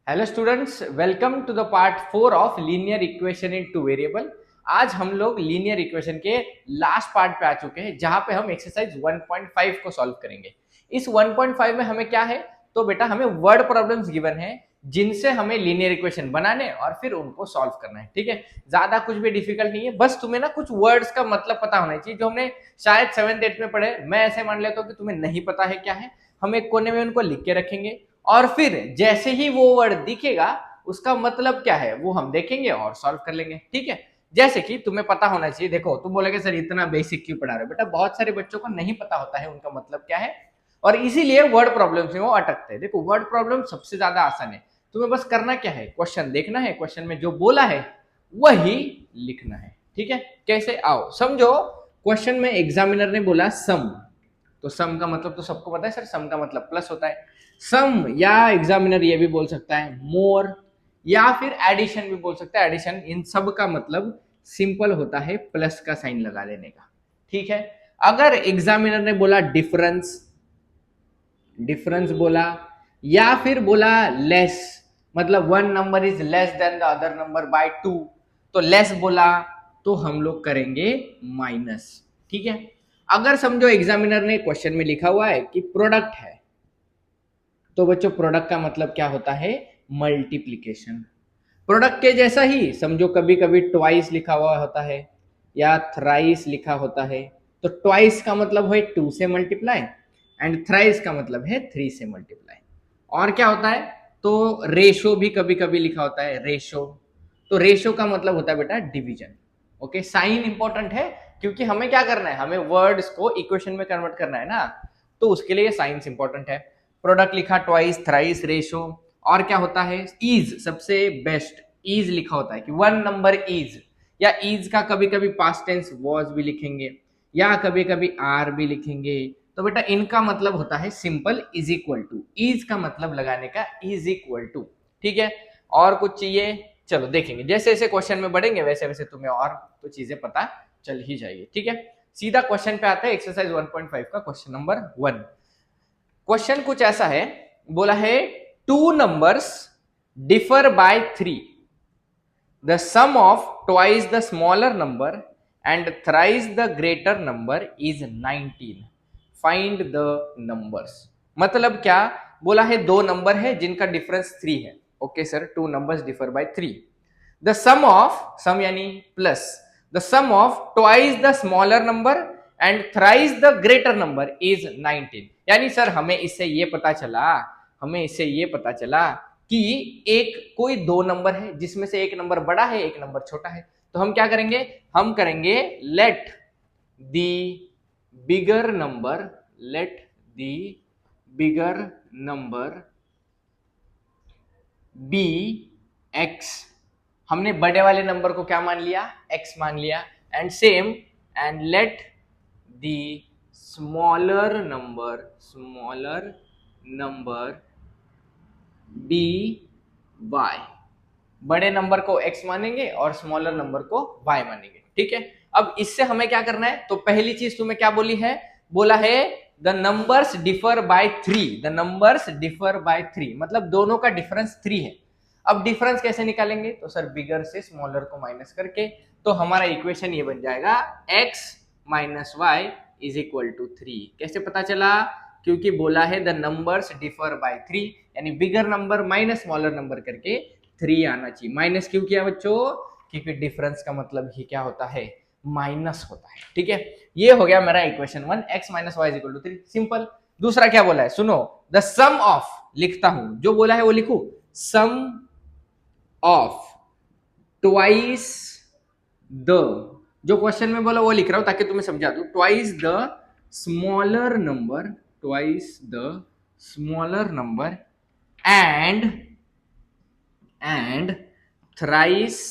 Hello students, welcome to the part 4 of linear equation in two variable. आज हम लोग linear equation के last part पे आ चुके हैं, जहां पे हम एक्सरसाइज 1.5 को सॉल्व करेंगे। इस 1.5 में हमें क्या है, तो बेटा हमें वर्ड प्रॉब्लम्स गिवन है जिनसे हमें लीनियर इक्वेशन बनाने और फिर उनको सॉल्व करना है। ठीक है, ज्यादा कुछ भी डिफिकल्ट नहीं है, बस तुम्हें ना कुछ वर्ड्स का मतलब पता होना चाहिए जो हमने शायद 7th 8th में पढ़े। मैं ऐसे मान लेता हूँ कि तुम्हें नहीं पता है क्या है, हम एक कोने में उनको लिख के रखेंगे और फिर जैसे ही वो वर्ड दिखेगा उसका मतलब क्या है वो हम देखेंगे और सॉल्व कर लेंगे। ठीक है, जैसे कि तुम्हें पता होना चाहिए। देखो, तुम बोलोगे सर इतना बेसिक क्यों पढ़ा रहे हो? बेटा बहुत सारे बच्चों को नहीं पता होता है उनका मतलब क्या है, और इसीलिए वर्ड प्रॉब्लम्स में वो अटकते हैं। देखो, वर्ड प्रॉब्लम सबसे ज्यादा आसान है। तुम्हें बस करना क्या है, क्वेश्चन देखना है, क्वेश्चन में जो बोला है वही लिखना है। ठीक है, कैसे, आओ समझो। क्वेश्चन में एग्जामिनर ने बोला सम, तो सम का मतलब तो सबको पता है सर, सम का मतलब प्लस होता है। सम या एग्जामिनर ये भी बोल सकता है मोर, या फिर एडिशन भी बोल सकता है एडिशन। इन सब का मतलब सिंपल होता है प्लस का साइन लगा देने का। ठीक है, अगर एग्जामिनर ने बोला डिफरेंस, डिफरेंस बोला, या फिर बोला लेस, मतलब one number is less than the other number by 2, तो लेस बोला तो हम लोग करेंगे माइनस। ठीक है, अगर समझो एग्जामिनर ने क्वेश्चन में लिखा हुआ है कि प्रोडक्ट है, तो बच्चों प्रोडक्ट का मतलब क्या होता है, मल्टीप्लीकेशन। प्रोडक्ट के जैसा ही समझो कभी कभी ट्वाइस लिखा हुआ होता है या थ्राइस लिखा होता है, तो ट्वाइस का मतलब है 2 से मल्टीप्लाई एंड थ्राइस का मतलब है 3 से मल्टीप्लाई। और क्या होता है, तो रेशो भी कभी कभी लिखा होता है, रेशो। तो रेशो का मतलब होता है बेटा डिवीजन। ओके, साइन इंपॉर्टेंट है क्योंकि हमें क्या करना है, हमें वर्ड्स को इक्वेशन में कन्वर्ट करना है ना, तो उसके लिए साइंस इंपॉर्टेंट है। प्रोडक्ट लिखा ट्वाइस, थ्राइस, रेशो। और क्या होता है, ईज, सबसे बेस्ट ईज लिखा होता है कि वन नंबर इज, या ईज का कभी कभी पास्ट टेंस वॉज भी लिखेंगे या कभी कभी आर भी लिखेंगे। तो बेटा इनका मतलब होता है simple is equal to, is का मतलब लगाने का इज इक्वल टू। ठीक है, और कुछ चाहिए? चलो देखेंगे, जैसे जैसे क्वेश्चन में बढ़ेंगे वैसे वैसे तुम्हें और तो चीजें पता चल ही जाएगी। ठीक है, सीधा क्वेश्चन पे आते हैं, एक्सरसाइज 1.5 का क्वेश्चन नंबर 1। क्वेश्चन कुछ ऐसा है, बोला है two numbers differ by 3, the sum of twice the smaller number and thrice the greater number is 19, find the numbers. मतलब क्या, बोला है दो नंबर है जिनका डिफरेंस 3 है। Okay sir, two numbers differ by 3, the sum of, sum यानी plus, the sum of twice the smaller number and thrice the greater number is 19। यानी सर हमें इससे ये पता चला, हमें इससे ये पता चला कि एक कोई दो नंबर है जिसमें से एक नंबर बड़ा है एक नंबर छोटा है। तो हम क्या करेंगे, हम करेंगे let the bigger number, let the bigger number be x. हमने बड़े वाले नंबर को क्या मान लिया, एक्स मान लिया। And same, and let the smaller number be y. बड़े नंबर को x मानेंगे और स्मॉलर नंबर को y मानेंगे। ठीक है, अब इससे हमें क्या करना है, तो पहली चीज तुम्हें क्या बोली है, बोला है the numbers differ by 3, the numbers differ by 3 मतलब दोनों का डिफरेंस 3 है। अब डिफरेंस कैसे निकालेंगे, तो सर बिगर से स्मॉलर को माइनस करके, तो हमारा इक्वेशन ये बन जाएगा x minus y is equal to 3। कैसे पता चला, क्योंकि बोला है द नंबर्स डिफर बाय 3, यानी bigger number minus smaller number करके 3 आना चाहिए। माइनस क्यों किया बच्चों, क्योंकि डिफरेंस का मतलब ही क्या होता है, माइनस होता है। ठीक है, ये हो गया मेरा equation 1, x minus y equal to 3, simple. दूसरा क्या बोला है, सुनो, द सम ऑफ, लिखता हूं जो बोला है वो लिखू, सम ऑफ ट्वाइस द, जो क्वेश्चन में बोला वो लिख रहा हूं ताकि तुम्हें समझा दूं, twice the smaller number, twice the smaller number and thrice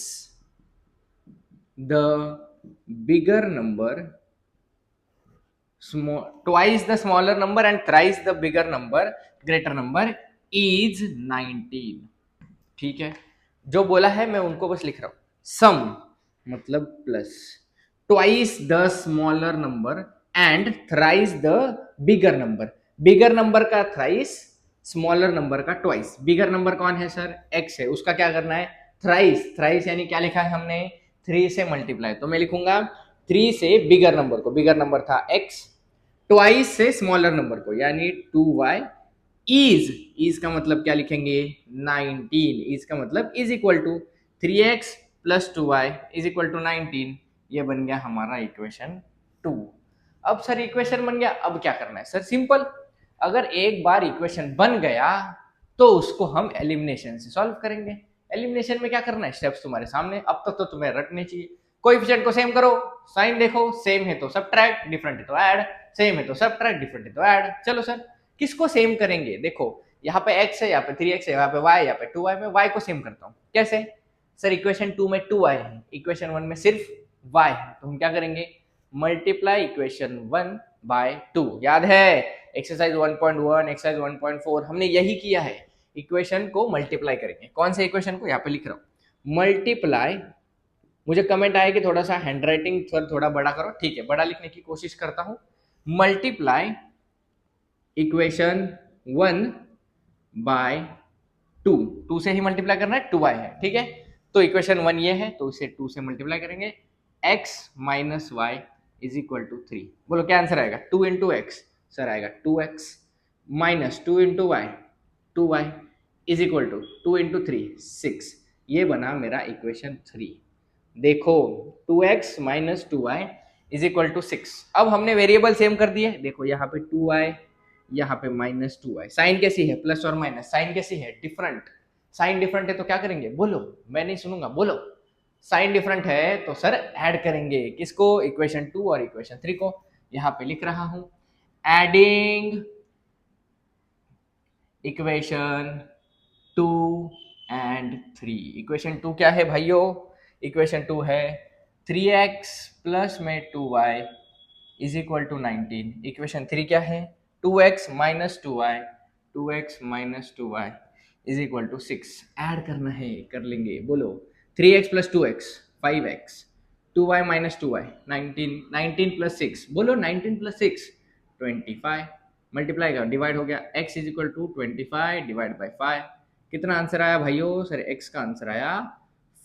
the bigger number, twice the smaller number and thrice the bigger number, greater number is 19। ठीक है, जो बोला है मैं उनको बस लिख रहा हूं, सम मतलब plus, twice the smaller number and thrice the bigger number, bigger number का थ्राइस, स्मॉलर नंबर का ट्वाइस। बिगर नंबर कौन है सर? एक्स है, उसका क्या करना है? थ्राइस। थ्राइस यानी क्या लिखा है हमने? 3 से मल्टीप्लाई। तो मैं लिखूंगा 3 से बिगर नंबर को, बिगर नंबर था एक्स, ट्वाइस से स्मॉलर नंबर को यानी 2y, इज का मतलब क्या लिखेंगे? 19। इज का मतलब is equal to 3x plus 2y is equal to 19। ये बन गया हमारा इक्वेशन 2। अब सर इक्वेशन बन गया, अब क्या करना है सर? सिंपल। अगर एक बार इक्वेशन बन गया तो उसको हम एलिमिनेशन से सॉल्व करेंगे। एलिमिनेशन में क्या करना है? स्टेप्स तुम्हारे सामने, अब तक तो तुम्हें रटने चाहिए। कोएफिशिएंट को सेम करो, साइन देखो, सेम है तो सबट्रैक्ट, डिफरेंट है तो ऐड, सेम है तो सबट्रैक्ट, डिफरेंट है तो ऐड। चलो सर किसको सेम करेंगे? देखो यहाँ पे x है, यहाँ पे 3x है, यहाँ पे y, यहाँ पे 2y। मैं y को सेम करता हूँ। कैसे सर? इक्वेशन 2 में 2y है, इक्वेशन 1 में सिर्फ y है, तो हम क्या करेंगे? Multiply equation 1 by 2। याद है एक्सरसाइज 1.1, एक्सरसाइज 1.4 हमने यही किया है, इक्वेशन को मल्टीप्लाई करेंगे। कौन से इक्वेशन को? यहाँ पे लिख रहा हूँ मल्टीप्लाई। मुझे कमेंट आया कि थोड़ा सा हैंडराइटिंग सर थोड़ा बड़ा करो, ठीक है बड़ा लिखने की कोशिश करता हूँ। मल्टीप्लाई इक्वेशन 1 बाय 2, 2 से ही मल्टीप्लाई करना है, 2y है, ठीक है। तो इक्वेशन 1 ये है, तो इसे 2 से मल्टीप्लाई करेंगे। x minus y is equal to 3। बोलो क्या आंसर आएगा? 2 इंटू एक्स सर आएगा 2x minus 2 into y 2y is equal to 2 into 3 6। ये बना मेरा इक्वेशन 3। देखो 2x minus 2y is equal to 6। अब हमने वेरिएबल सेम कर दिए। देखो यहाँ पे 2y, यहाँ पे माइनस 2y। साइन कैसी है? प्लस और माइनस। साइन कैसी है? डिफरेंट। साइन डिफरेंट है तो क्या करेंगे? बोलो, मैं नहीं सुनूंगा, बोलो। साइन डिफरेंट है तो सर ऐड करेंगे। किसको? इक्वेशन 2 और इक्वेशन 3 को। यहाँ पे लिख रहा हूं एडिंग इक्वेशन 2 एंड 3। इक्वेशन 2 क्या है भाइयों? इक्वेशन 2 है 3x प्लस में 2y is equal to 19। Equation 3 क्या है? 2x minus 2y, 2x minus 2y is equal to 6। Add करना है, कर लेंगे, बोलो। 3x plus 2x 5x, 2y minus 2y 19, 19 plus 6, बोलो 19 प्लस 6 25। मल्टीप्लाई का डिवाइड हो गया, x is equal to 25 divide by 5। कितना आंसर आया भाइयों? सर x का आंसर आया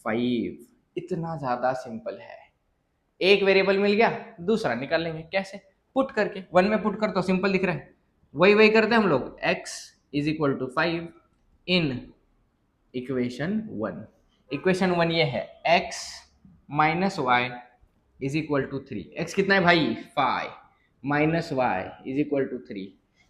5। इतना ज्यादा सिंपल है। एक वेरिएबल मिल गया, दूसरा निकाल लेंगे। कैसे? पुट करके। 1 में पुट कर तो सिंपल दिख रहा है, वही वही करते हैं हम लोग। x is equal to 5 in equation 1। Equation 1 ये है x minus y is equal to 3। x कितना है भाई? 5 minus y is equal to 3।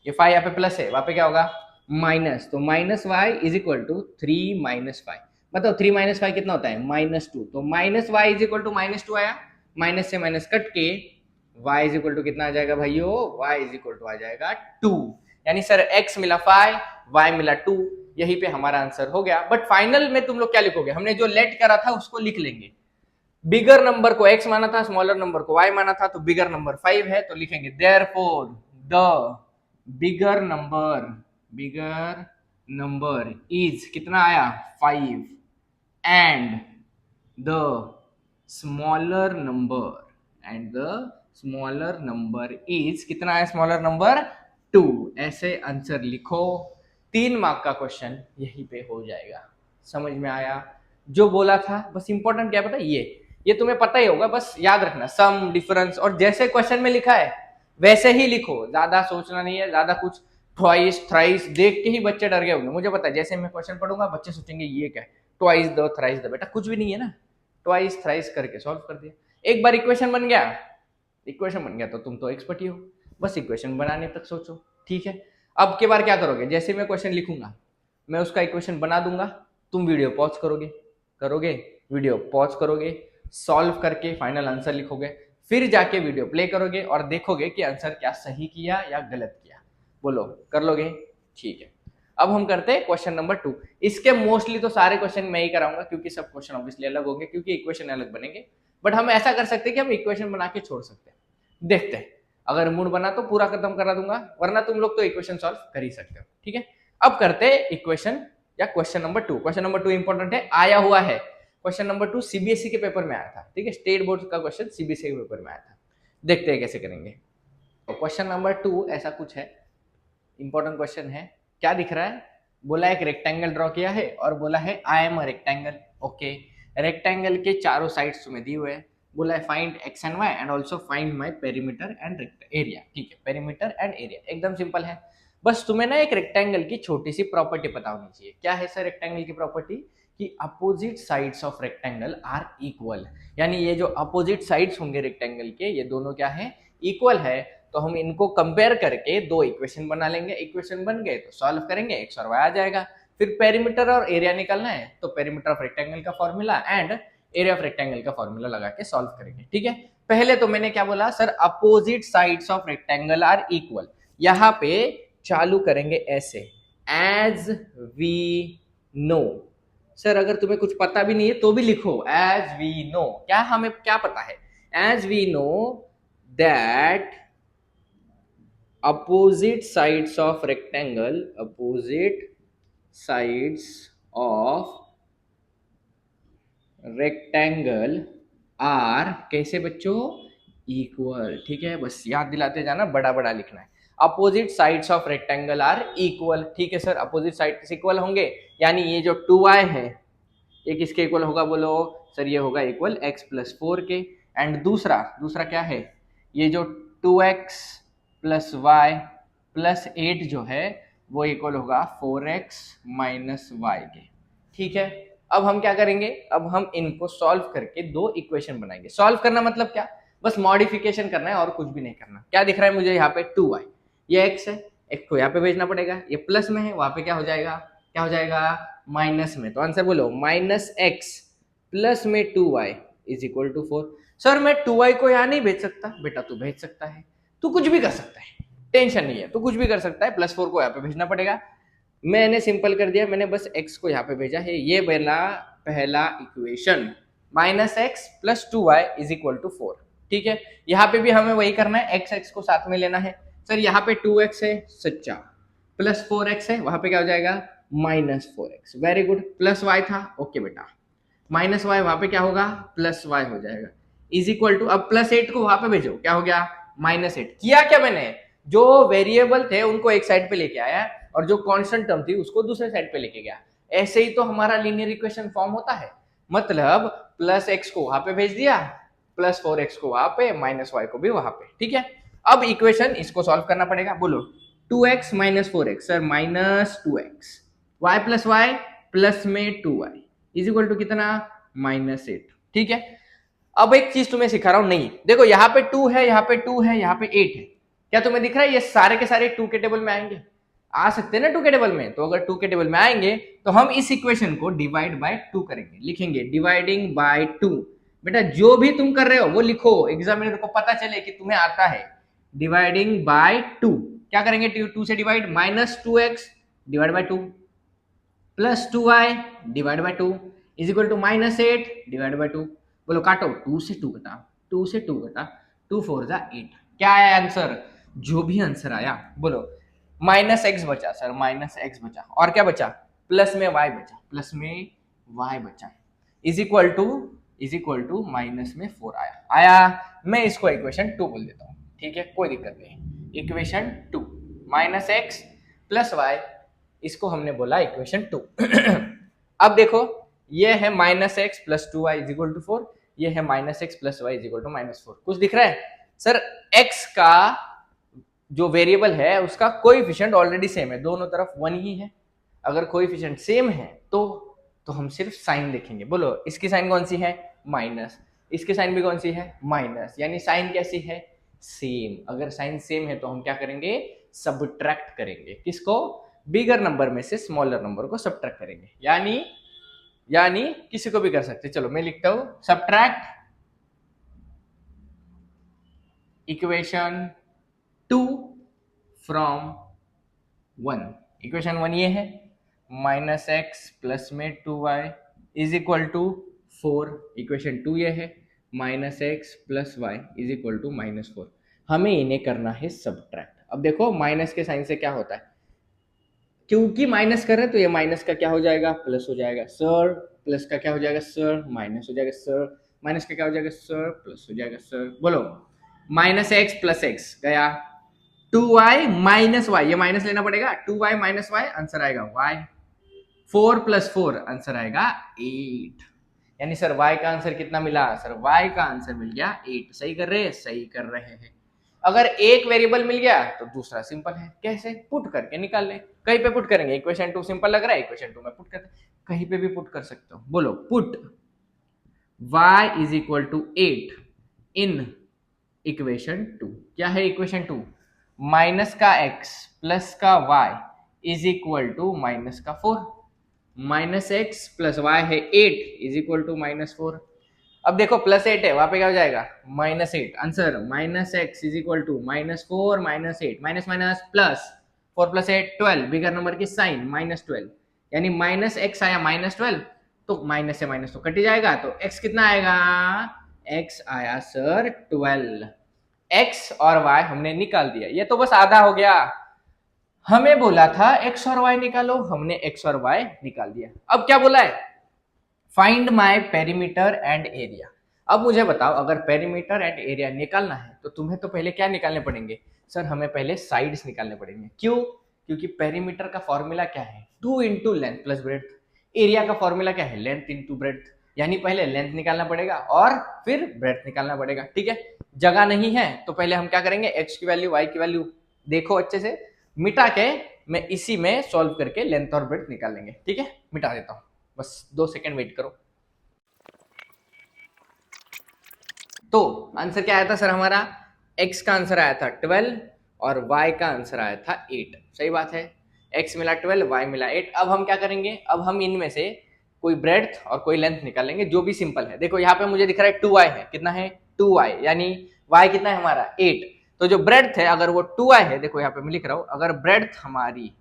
ये 5 यहाँ पे प्लस है, वहां पे क्या होगा? माइनस। तो minus y is equal to 3 minus 5। मतलब 3 माइनस 5 कितना होता है? -2। तो minus y is equal to -2 आया, माइनस से माइनस कट के y इज इक्वल टू कितना आ जाएगा भाइयों? y इज इक्वल टू आ जाएगा 2। यानी सर x मिला 5, y मिला 2, यही पे हमारा आंसर हो गया। बट फाइनल में तुम लोग क्या लिखोगे? हमने जो लेट करा था उसको लिख लेंगे। बिगर नंबर को x माना था, स्मॉलर नंबर को y माना था, तो बिगर नंबर 5 है तो लिखेंगे therefore the bigger number is कितना आया? 5 and the smaller number is कितना है? Smaller number 2। ऐसे आंसर लिखो। 3 मार्क का क्वेश्चन यहीं पे हो जाएगा। समझ में आया? जो बोला था बस इंपॉर्टेंट क्या पता? ये तुम्हें पता ही होगा, बस याद रखना सम, डिफरेंस, और जैसे क्वेश्चन में लिखा है वैसे ही लिखो। ज्यादा सोचना नहीं है, ज्यादा कुछ ट्वाइस थ्राइस देख के ही बच्चे डर गए होंगे। मुझे पता है जैसे मैं क्वेश्चन पढ़ूंगा बच्चे सोचेंगे ये क्या है, ट्वाइस दो थ्राइस दो। बेटा कुछ भी नहीं है ना, ट्वाइस थ्राइस करके सॉल्व कर दिया। एक बार इक्वेशन बन गया तो तुम तो एक्सपर्ट ही हो। बस इक्वेशन बनाने तक सोचो, ठीक है। अब के बार क्या करोगे? जैसे मैं क्वेश्चन लिखूंगा मैं उसका इक्वेशन बना दूंगा, तुम वीडियो पॉज करोगे वीडियो पॉज करोगे, सॉल्व करके फाइनल आंसर लिखोगे, फिर जाके वीडियो प्ले करोगे और देखोगे कि आंसर क्या सही किया या गलत किया। बोलो कर लोगे? ठीक है। अब हम करते हैं क्वेश्चन नंबर 2। इसके मोस्टली तो सारे क्वेश्चन मैं ही कराऊंगा क्योंकि सब क्वेश्चन ऑब्वियसली अलग होंगे, क्योंकि इक्वेशन अलग बनेंगे। बट हम ऐसा कर सकते हैं कि हम इक्वेशन बना के छोड़ सकते हैं। देखते हैं, अगर मूड बना तो पूरा खत्म करा दूंगा, वरना तुम लोग तो इक्वेशन सॉल्व कर ही सकते हो, ठीक है। अब करते हैं इक्वेशन या question number 2। Question number 2 important है, आया हुआ है। क्वेश्चन नंबर 2 सीबीएसई के पेपर में आया था, ठीक है। स्टेट बोर्ड का क्वेश्चन सीबीएसई के पेपर में आया था। देखते हैं कैसे करेंगे। तो क्वेश्चन नंबर 2 ऐसा कुछ है, इंपॉर्टेंट क्वेश्चन है क्या दिख रहा है? बोला एक रेक्टेंगल ड्रॉ किया है और बोला है I am a rectangle. Okay, rectangle के चारों साइड्स तुम्हें दिए हुए हैं। बोला है find x and y and also find my perimeter and area. ठीक है, पेरीमीटर एंड एरिया एकदम सिंपल है। बस तुम्हें ना एक रेक्टेंगल की छोटी सी प्रॉपर्टी पता होनी चाहिए। क्या है सर रेक्टेंगल की प्रॉपर्टी? कि opposite sides of rectangle are equal. यानी ये जो अपोजिट साइड्स होंगे रेक्टेंगल के, ये दोनों क्या है? इक्वल है। तो हम इनको कंपेयर करके दो इक्वेशन बना लेंगे। इक्वेशन बन गए तो सॉल्व करेंगे, एक्स और वाई आ जाएगा। फिर पेरीमीटर और एरिया निकालना है तो पेरीमीटर ऑफ रेक्टेंगल का formula and area of rectangle का फॉर्मूला लगा के सॉल्व करेंगे। ठीक है, पहले तो मैंने क्या बोला sir? Opposite sides of rectangle are equal. यहां पे चालू करेंगे ऐसे, एज वी नो। सर अगर तुम्हें कुछ पता भी नहीं है तो भी लिखो एज वी नो। क्या हमें क्या पता है? As we know that opposite sides of rectangle, opposite sides of rectangle are कैसे बच्चों? इक्वल। ठीक है, बस याद दिलाते जाना, बड़ा बड़ा लिखना है। Opposite sides of rectangle are equal. ठीक है सर, अपोजिट साइड्स इक्वल होंगे, यानी ये जो 2y है ये किसके इक्वल होगा बोलो? सर ये होगा इक्वल x प्लस 4 के। एंड दूसरा दूसरा क्या है? ये जो 2x प्लस वाई प्लस 8 जो है वो इक्वल होगा 4x माइनस वाई के। ठीक है, अब हम क्या करेंगे? अब हम इनको सॉल्व करके दो इक्वेशन बनाएंगे। सॉल्व करना मतलब क्या? बस मॉडिफिकेशन करना है और कुछ भी नहीं करना। क्या दिख रहा है मुझे यहाँ पे? 2y, ये x है, x को यहाँ पे भेजना पड़ेगा। ये प्लस में है, वहां पे क्या हो जाएगा? क्या हो जाएगा? माइनस में। तो आंसर बोलो माइनस एक्स प्लस में 2y is equal to 4। Sir मैं 2y को यहाँ नहीं भेज सकता। बेटा तू भेज सकता है, तू कुछ भी कर सकता है, टेंशन नहीं है, तू कुछ भी कर सकता है। प्लस 4 को यहाँ पे भेजना पड़ेगा। मैंने सिंपल कर दिया, मैंने बस x को यहाँ पे भेजा है। ये मेरा पहला equation, minus x plus 2y is equal to 4। ठीक है, यहाँ पे भी हमें वही करना है, x को साथ में लेना है। सर यहाँ पे 2x है सच्चा, प्लस 4x है, वहां पे क्या हो जाएगा? Minus 4x। Very good, plus y था, ओके बेटा। माइनस वाई वहां पे क्या होगा? प्लस वाई हो जाएगा। इज इक्वल टू, अब प्लस 8 को वहां पे भेजो, क्या हो गया? माइनस 8। किया क्या मैंने? जो वेरिएबल थे उनको एक साइड पे लेके आया और जो कांस्टेंट टर्म थी उसको दूसरे साइड पे लेके गया। ऐसे ही तो हमारा लीनियर इक्वेशन फॉर्म होता है। मतलब प्लस एक्स को वहां पे भेज दिया, प्लस 4x को वहां पे, माइनस वाई को भी वहां पे। ठीक है, अब इक्वेशन इसको सॉल्व करना पड़ेगा। बोलो 2x minus 4x। Sir minus 2x, y plus y plus में 2y इज इक्वल टू कितना? माइनस 8। ठीक है, अब एक चीज तुम्हें सिखा रहा हूं। नहीं देखो, यहाँ पे 2 है, यहाँ पे 2 है, यहाँ पे 8 है। क्या तुम्हें दिख रहा है? ये सारे के सारे 2 के टेबल में आएंगे, आ सकते हैं ना 2 के टेबल में। तो अगर 2 के टेबल में आएंगे तो हम इस इक्वेशन को डिवाइड बाय 2 करेंगे। लिखेंगे डिवाइडिंग बाय 2। बेटा जो भी तुम कर रहे हो वो लिखो, एग्जामिनर को पता चले कि तुम्हें आता है। डिवाइडिंग बाय 2 क्या करेंगे? 2 से divide, minus 2x divide by 2 plus 2y divide by 2 is equal to minus 8 divide by 2। बोलो काटो, 2 से 2 कटा, 2 से 2 कटा, 2 4 जा 8। क्या आया आंसर? जो भी आंसर आया बोलो। माइनस एक्स बचा सर, माइनस एक्स बचा, और क्या बचा? प्लस में y बचा, प्लस में y बचा, इज इक्वल टू माइनस में 4 आया। मैं इसको इक्वेशन 2 बोल देता हूँ। ठीक है, कोई दिक्कत नहीं। Equation 2 minus x plus y, इसको हमने बोला इक्वेशन 2। अब देखो, ये है minus x plus 2y is equal to 4, ये है minus x plus y is equal to minus 4। कुछ दिख रहा है? सर x का जो वेरिएबल है उसका कोएफिशिएंट ऑलरेडी सेम है, दोनों तरफ 1 ही है। अगर कोएफिशिएंट सेम है तो हम सिर्फ साइन लिखेंगे। बोलो इसकी साइन कौन सी है? माइनस, इसकी साइन भी कौन सी है? माइनस। यानी साइन कैसी है? सेम। अगर साइन सेम है तो हम क्या करेंगे? सबट्रैक्ट करेंगे। किसको? बिगर नंबर में से स्मॉलर नंबर को सबट्रैक्ट करेंगे। यानी किसी को भी कर सकते। चलो मैं लिखता हूं, सबट्रैक्ट इक्वेशन 2 फ्रॉम 1। इक्वेशन 1 ये है, माइनस एक्स प्लस में 2y is equal to 4। Equation 2 ये है, minus x plus y is equal to minus 4। हमें इन्हें करना है सबट्रैक्ट। अब देखो माइनस के साइन से क्या होता है, क्योंकि माइनस कर रहे हैं तो ये माइनस का क्या हो जाएगा? प्लस हो जाएगा सर। प्लस का क्या हो जाएगा सर? माइनस हो जाएगा सर। माइनस का क्या हो जाएगा सर? प्लस हो जाएगा सर। बोलो माइनस एक्स प्लस एक्स गया, 2y माइनस वाई, ये माइनस लेना पड़ेगा, 2y माइनस वाई, आंसर आएगा y। 4 प्लस 4 आंसर आएगा 8। यानी सर y का आंसर कितना मिला? सर y का आंसर मिल गया 8। सही कर रहे हैं? सही कर रहे हैं। अगर एक वेरिएबल मिल गया तो दूसरा सिंपल है, कैसे? पुट करके निकाल ले। कहीं पे पुट करेंगे? इक्वेशन 2 सिंपल लग रहा है, इक्वेशन 2 में पुट करते, कहीं पे भी पुट कर सकते हो। बोलो put y is equal to 8 in equation 2। क्या है इक्वेशन 2? माइनस का x प्लस का y is equal to minus का 4। माइनस एक्स प्लस वाई है 8 इज इक्वल टू माइनस 4। अब देखो प्लस 8 है, वहां पे क्या हो जाएगा? Minus 8। Answer minus x is equal to minus 4 minus 8, minus minus plus, 4 plus 8 12, bigger number की साइन माइनस 12, यानी माइनस एक्स आया माइनस 12, तो माइनस से माइनस तो कट ही जाएगा, तो एक्स कितना आएगा? एक्स आया सर 12। एक्स और वाई हमने निकाल दिया, ये तो बस आधा हो गया। हमें बोला था x और y निकालो, हमने x और y निकाल दिया। अब क्या बोला है? Find my perimeter and area. अब मुझे बताओ, अगर पेरीमीटर एंड एरिया निकालना है तो तुम्हें तो पहले क्या निकालने पड़ेंगे? सर हमें पहले साइड्स निकालने पड़ेंगे। क्यों? क्योंकि पेरीमीटर का फॉर्मूला क्या है? 2 into length plus breadth. Area का फॉर्मूला क्या है? Length into breadth. यानी पहले लेंथ निकालना पड़ेगा और फिर ब्रेड्थ निकालना पड़ेगा। ठीक है, जगह नहीं है तो पहले हम क्या करेंगे? एक्स की वैल्यू वाई की वैल्यू देखो अच्छे से, मिटा के मैं इसी में सॉल्व करके लेंथ और ब्रेड्थ निकाल लेंगे। ठीक है, मिटा देता हूं, बस 2 सेकंड वेट करो। तो आंसर क्या आया था सर हमारा? x का आंसर आया था 12 और y का आंसर आया था 8। सही बात है, x मिला 12, y मिला 8। अब हम क्या करेंगे? अब हम इनमें से कोई ब्रेड्थ और कोई लेंथ निकालेंगे जो भी सिंपल है। देखो यहाँ पे मुझे दिख रहा है 2y है, कितना है? 2y, यानी y कितना है हमारा? 8। तो जो ब्रेड्थ है अगर वो 2y है, देखो यहाँ पे मैं लिख रहा हूं, अगर ब्रेड्थ हमारी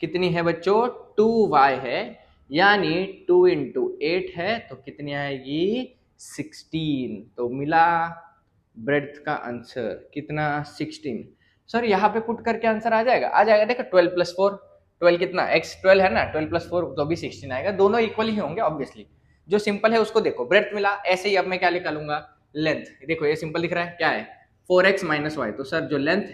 कितनी है बच्चों? 2y है, यानी 2 इंटू 8 है, तो कितनी आएगी? 16। तो मिला ब्रेड्थ का आंसर कितना? 16। सर यहाँ पे पुट करके आंसर आ जाएगा? आ जाएगा। देखो 12 प्लस 4, 12 कितना? x 12 है ना, 12 प्लस 4 तो भी 16 आएगा। दोनों इक्वल ही होंगे ऑब्वियसली। जो सिंपल है उसको देखो, ब्रेड्थ मिला। ऐसे ही अब मैं क्या निकालूंगा? लेंथ। देखो ये सिंपल दिख रहा है, क्या है? 4x minus y. तो सर जो लेंथ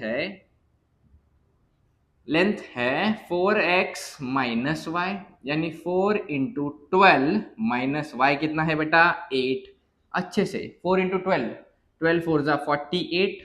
है 4x माइनस वाई, यानी 4 इंटू 12 माइनस वाई कितना है बेटा? 8। अच्छे से 4 इंटू 12, 12 फोर जा 48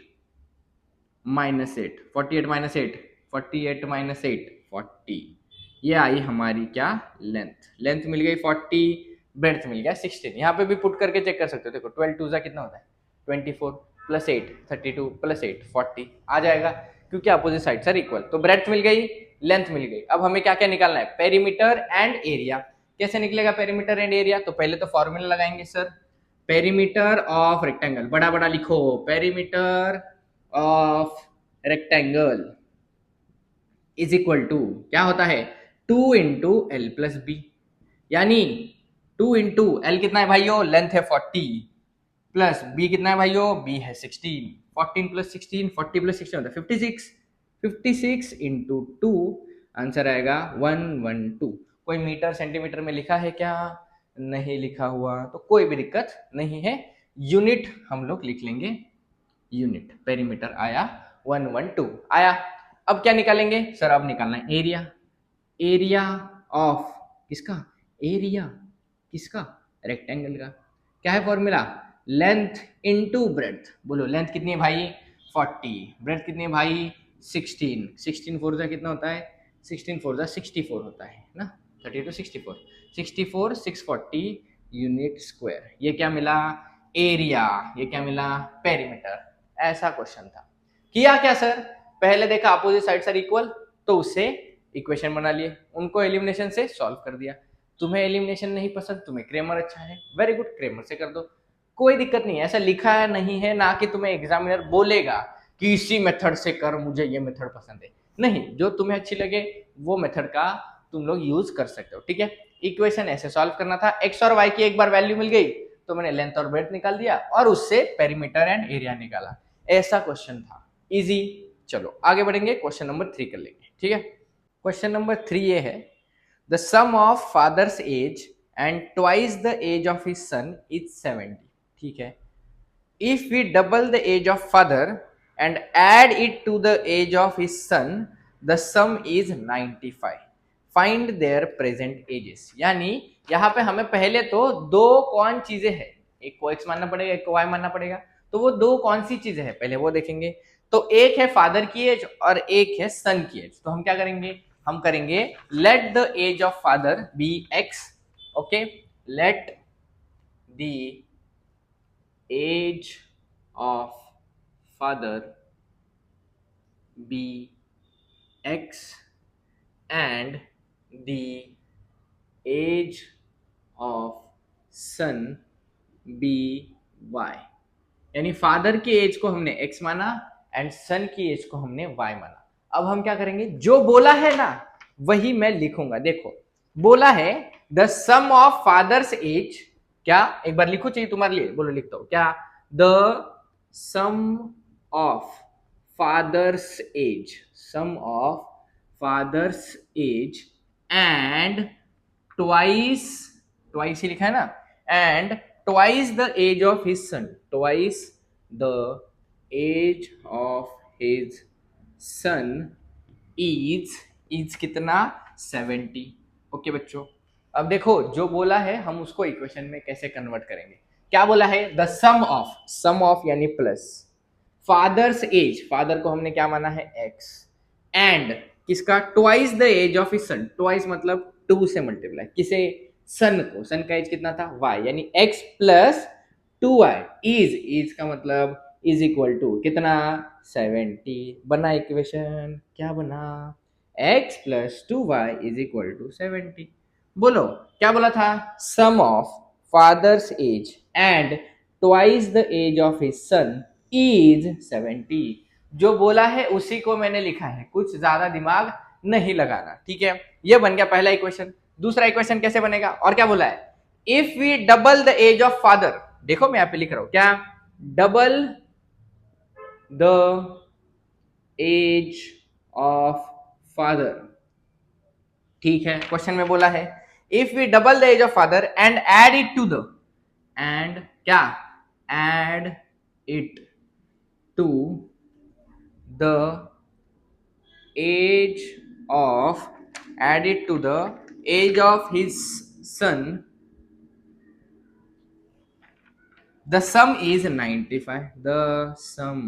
माइनस 8, 48 माइनस 8, 48 माइनस 8 40। ये आई हमारी क्या? लेंथ। लेंथ मिल गई 40, ब्रेड्थ मिल गया 16। यहाँ पे भी पुट करके चेक कर सकते हो। देखो 12 टू जा कितना होता है? 24 प्लस 8 32 प्लस 8 40 आ जाएगा, क्योंकि अपोजिट साइड सर इक्वल। तो ब्रेड्थ मिल गई, लेंथ मिल गई। अब हमें क्या क्या निकालना है? Perimeter and area. कैसे निकलेगा पेरीमीटर एंड एरिया? तो पहले तो फॉर्मूला लगाएंगे सर, पेरीमीटर ऑफ रेक्टेंगल, बड़ा बड़ा लिखो, perimeter of rectangle is equal to क्या होता है? 2 इंटू एल प्लस बी, यानी 2 इंटू एल कितना है भाइयों? लेंथ है 40, प्लस बी कितना है भाइयों? बी है 16। 14 प्लस 16, 40 प्लस 16 होता है 56। 56 इंटू 2, आंसर आएगा 112। कोई मीटर सेंटीमीटर में लिखा है क्या? नहीं लिखा हुआ, तो कोई भी दिक्कत नहीं है, यूनिट हम लोग लिख लेंगे। यूनिट पेरीमीटर आया 112 आया। अब क्या निकालेंगे सर? अब निकालना है एरिया। एरिया ऑफ किसका? एरिया किसका? रेक्टेंगल का। क्या है फॉर्मूला? Length into breadth. बोलो लेंथ कितनी है भाई? 40, ब्रेड्थ कितनी है भाई? 16। 16 फोर जा कितना होता है? 16 फोर जा 64 होता है ना, 30 टू 64, 64 640 यूनिट स्क्वायर। ये क्या मिला? एरिया। ये क्या मिला? पेरीमीटर। ऐसा क्वेश्चन था। किया क्या सर? पहले देखा अपोजिट साइड सर इक्वल, तो उससे इक्वेशन बना लिए, उनको एलिमिनेशन से सॉल्व कर दिया। तुम्हें एलिमिनेशन नहीं पसंद, तुम्हें क्रेमर अच्छा है, वेरी गुड, क्रेमर से कर दो, कोई दिक्कत नहीं है। ऐसा लिखा है नहीं है ना कि तुम्हें एग्जामिनर बोलेगा कि इसी मेथड से कर, मुझे ये मेथड पसंद है। नहीं, जो तुम्हें अच्छी लगे वो मेथड का तुम लोग यूज कर सकते हो। ठीक है, इक्वेशन ऐसे सॉल्व करना था। एक्स और वाई की एक बार वैल्यू मिल गई तो मैंने लेंथ और ब्रेड्थ निकाल दिया और उससे पेरीमीटर एंड एरिया निकाला। ऐसा क्वेश्चन था, इजी। चलो आगे बढ़ेंगे, क्वेश्चन नंबर 3 कर लेंगे। ठीक है, क्वेश्चन नंबर 3 ये है, the sum of father's age and twice the age of his son is 70। ठीक है, if we double the age of father and add it to the age of his son, the sum is 95. Find their present ages. यानी यहाँ पे हमें पहले तो दो कौन चीजें हैं, एक को x मानना पड़ेगा, एक को y मानना पड़ेगा। तो वो दो कौन सी चीजें हैं पहले वो देखेंगे। तो एक है फादर की एज और एक है सन की एज। तो हम क्या करेंगे, हम करेंगे let the age of father be x, okay, let the age of father be x and the age of son be y। यानी फादर की एज को हमने x माना एंड सन की एज को हमने y माना। अब हम क्या करेंगे, जो बोला है ना वही मैं लिखूंगा। देखो बोला है the sum of father's age, क्या एक बार लिखो, चाहिए तुम्हारे लिए, बोलो लिखता हूं क्या, the sum of father's age, sum of father's age and twice, twice ही लिखा है ना, and twice the age of his son, twice the age of his son is कितना, 70। ओके बच्चों, अब देखो जो बोला है हम उसको इक्वेशन में कैसे कन्वर्ट करेंगे। क्या बोला है, the sum of, sum of यानी प्लस, फादर्स एज, फादर को हमने क्या माना है x, एंड किसका, twice the age of his son, twice मतलब 2 से मल्टीप्लाई, किसे, सन को, सन का एज कितना था y, यानी x प्लस 2y इज का मतलब इज इक्वल टू कितना, 70। बना इक्वेशन, क्या बना, x plus 2y is equal to 70। बोलो क्या बोला था, sum of father's age and twice the age of his son is 70। जो बोला है उसी को मैंने लिखा है, कुछ ज्यादा दिमाग नहीं लगाना, ठीक है। ये बन गया पहला इक्वेशन। दूसरा इक्वेशन कैसे बनेगा, और क्या बोला है, if we double the age of father, देखो मैं यहां पे लिख रहा हूं क्या, double the age of father, ठीक है। क्वेश्चन में बोला है if we double the age of father and add it to the, and क्या, add it to the age of, added to the age of his son, the sum is 95, the sum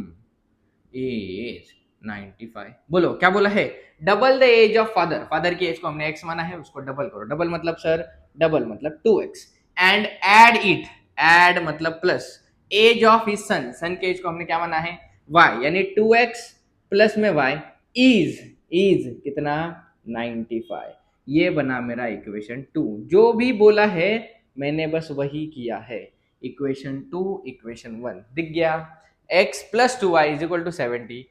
is 95। बोलो क्या बोला है, double the age of father, father की age को हमने x माना है, उसको डबल करो, डबल मतलब सर, डबल मतलब 2x, and add it, add मतलब plus, age of his son, son के एज को हमने क्या माना है y, यानी 2x प्लस में y इज कितना, 95। ये बना मेरा इक्वेशन 2। जो भी बोला है मैंने बस वही किया है। इक्वेशन 2 इक्वेशन 1 दिख गया, x plus 2y is equal to 70,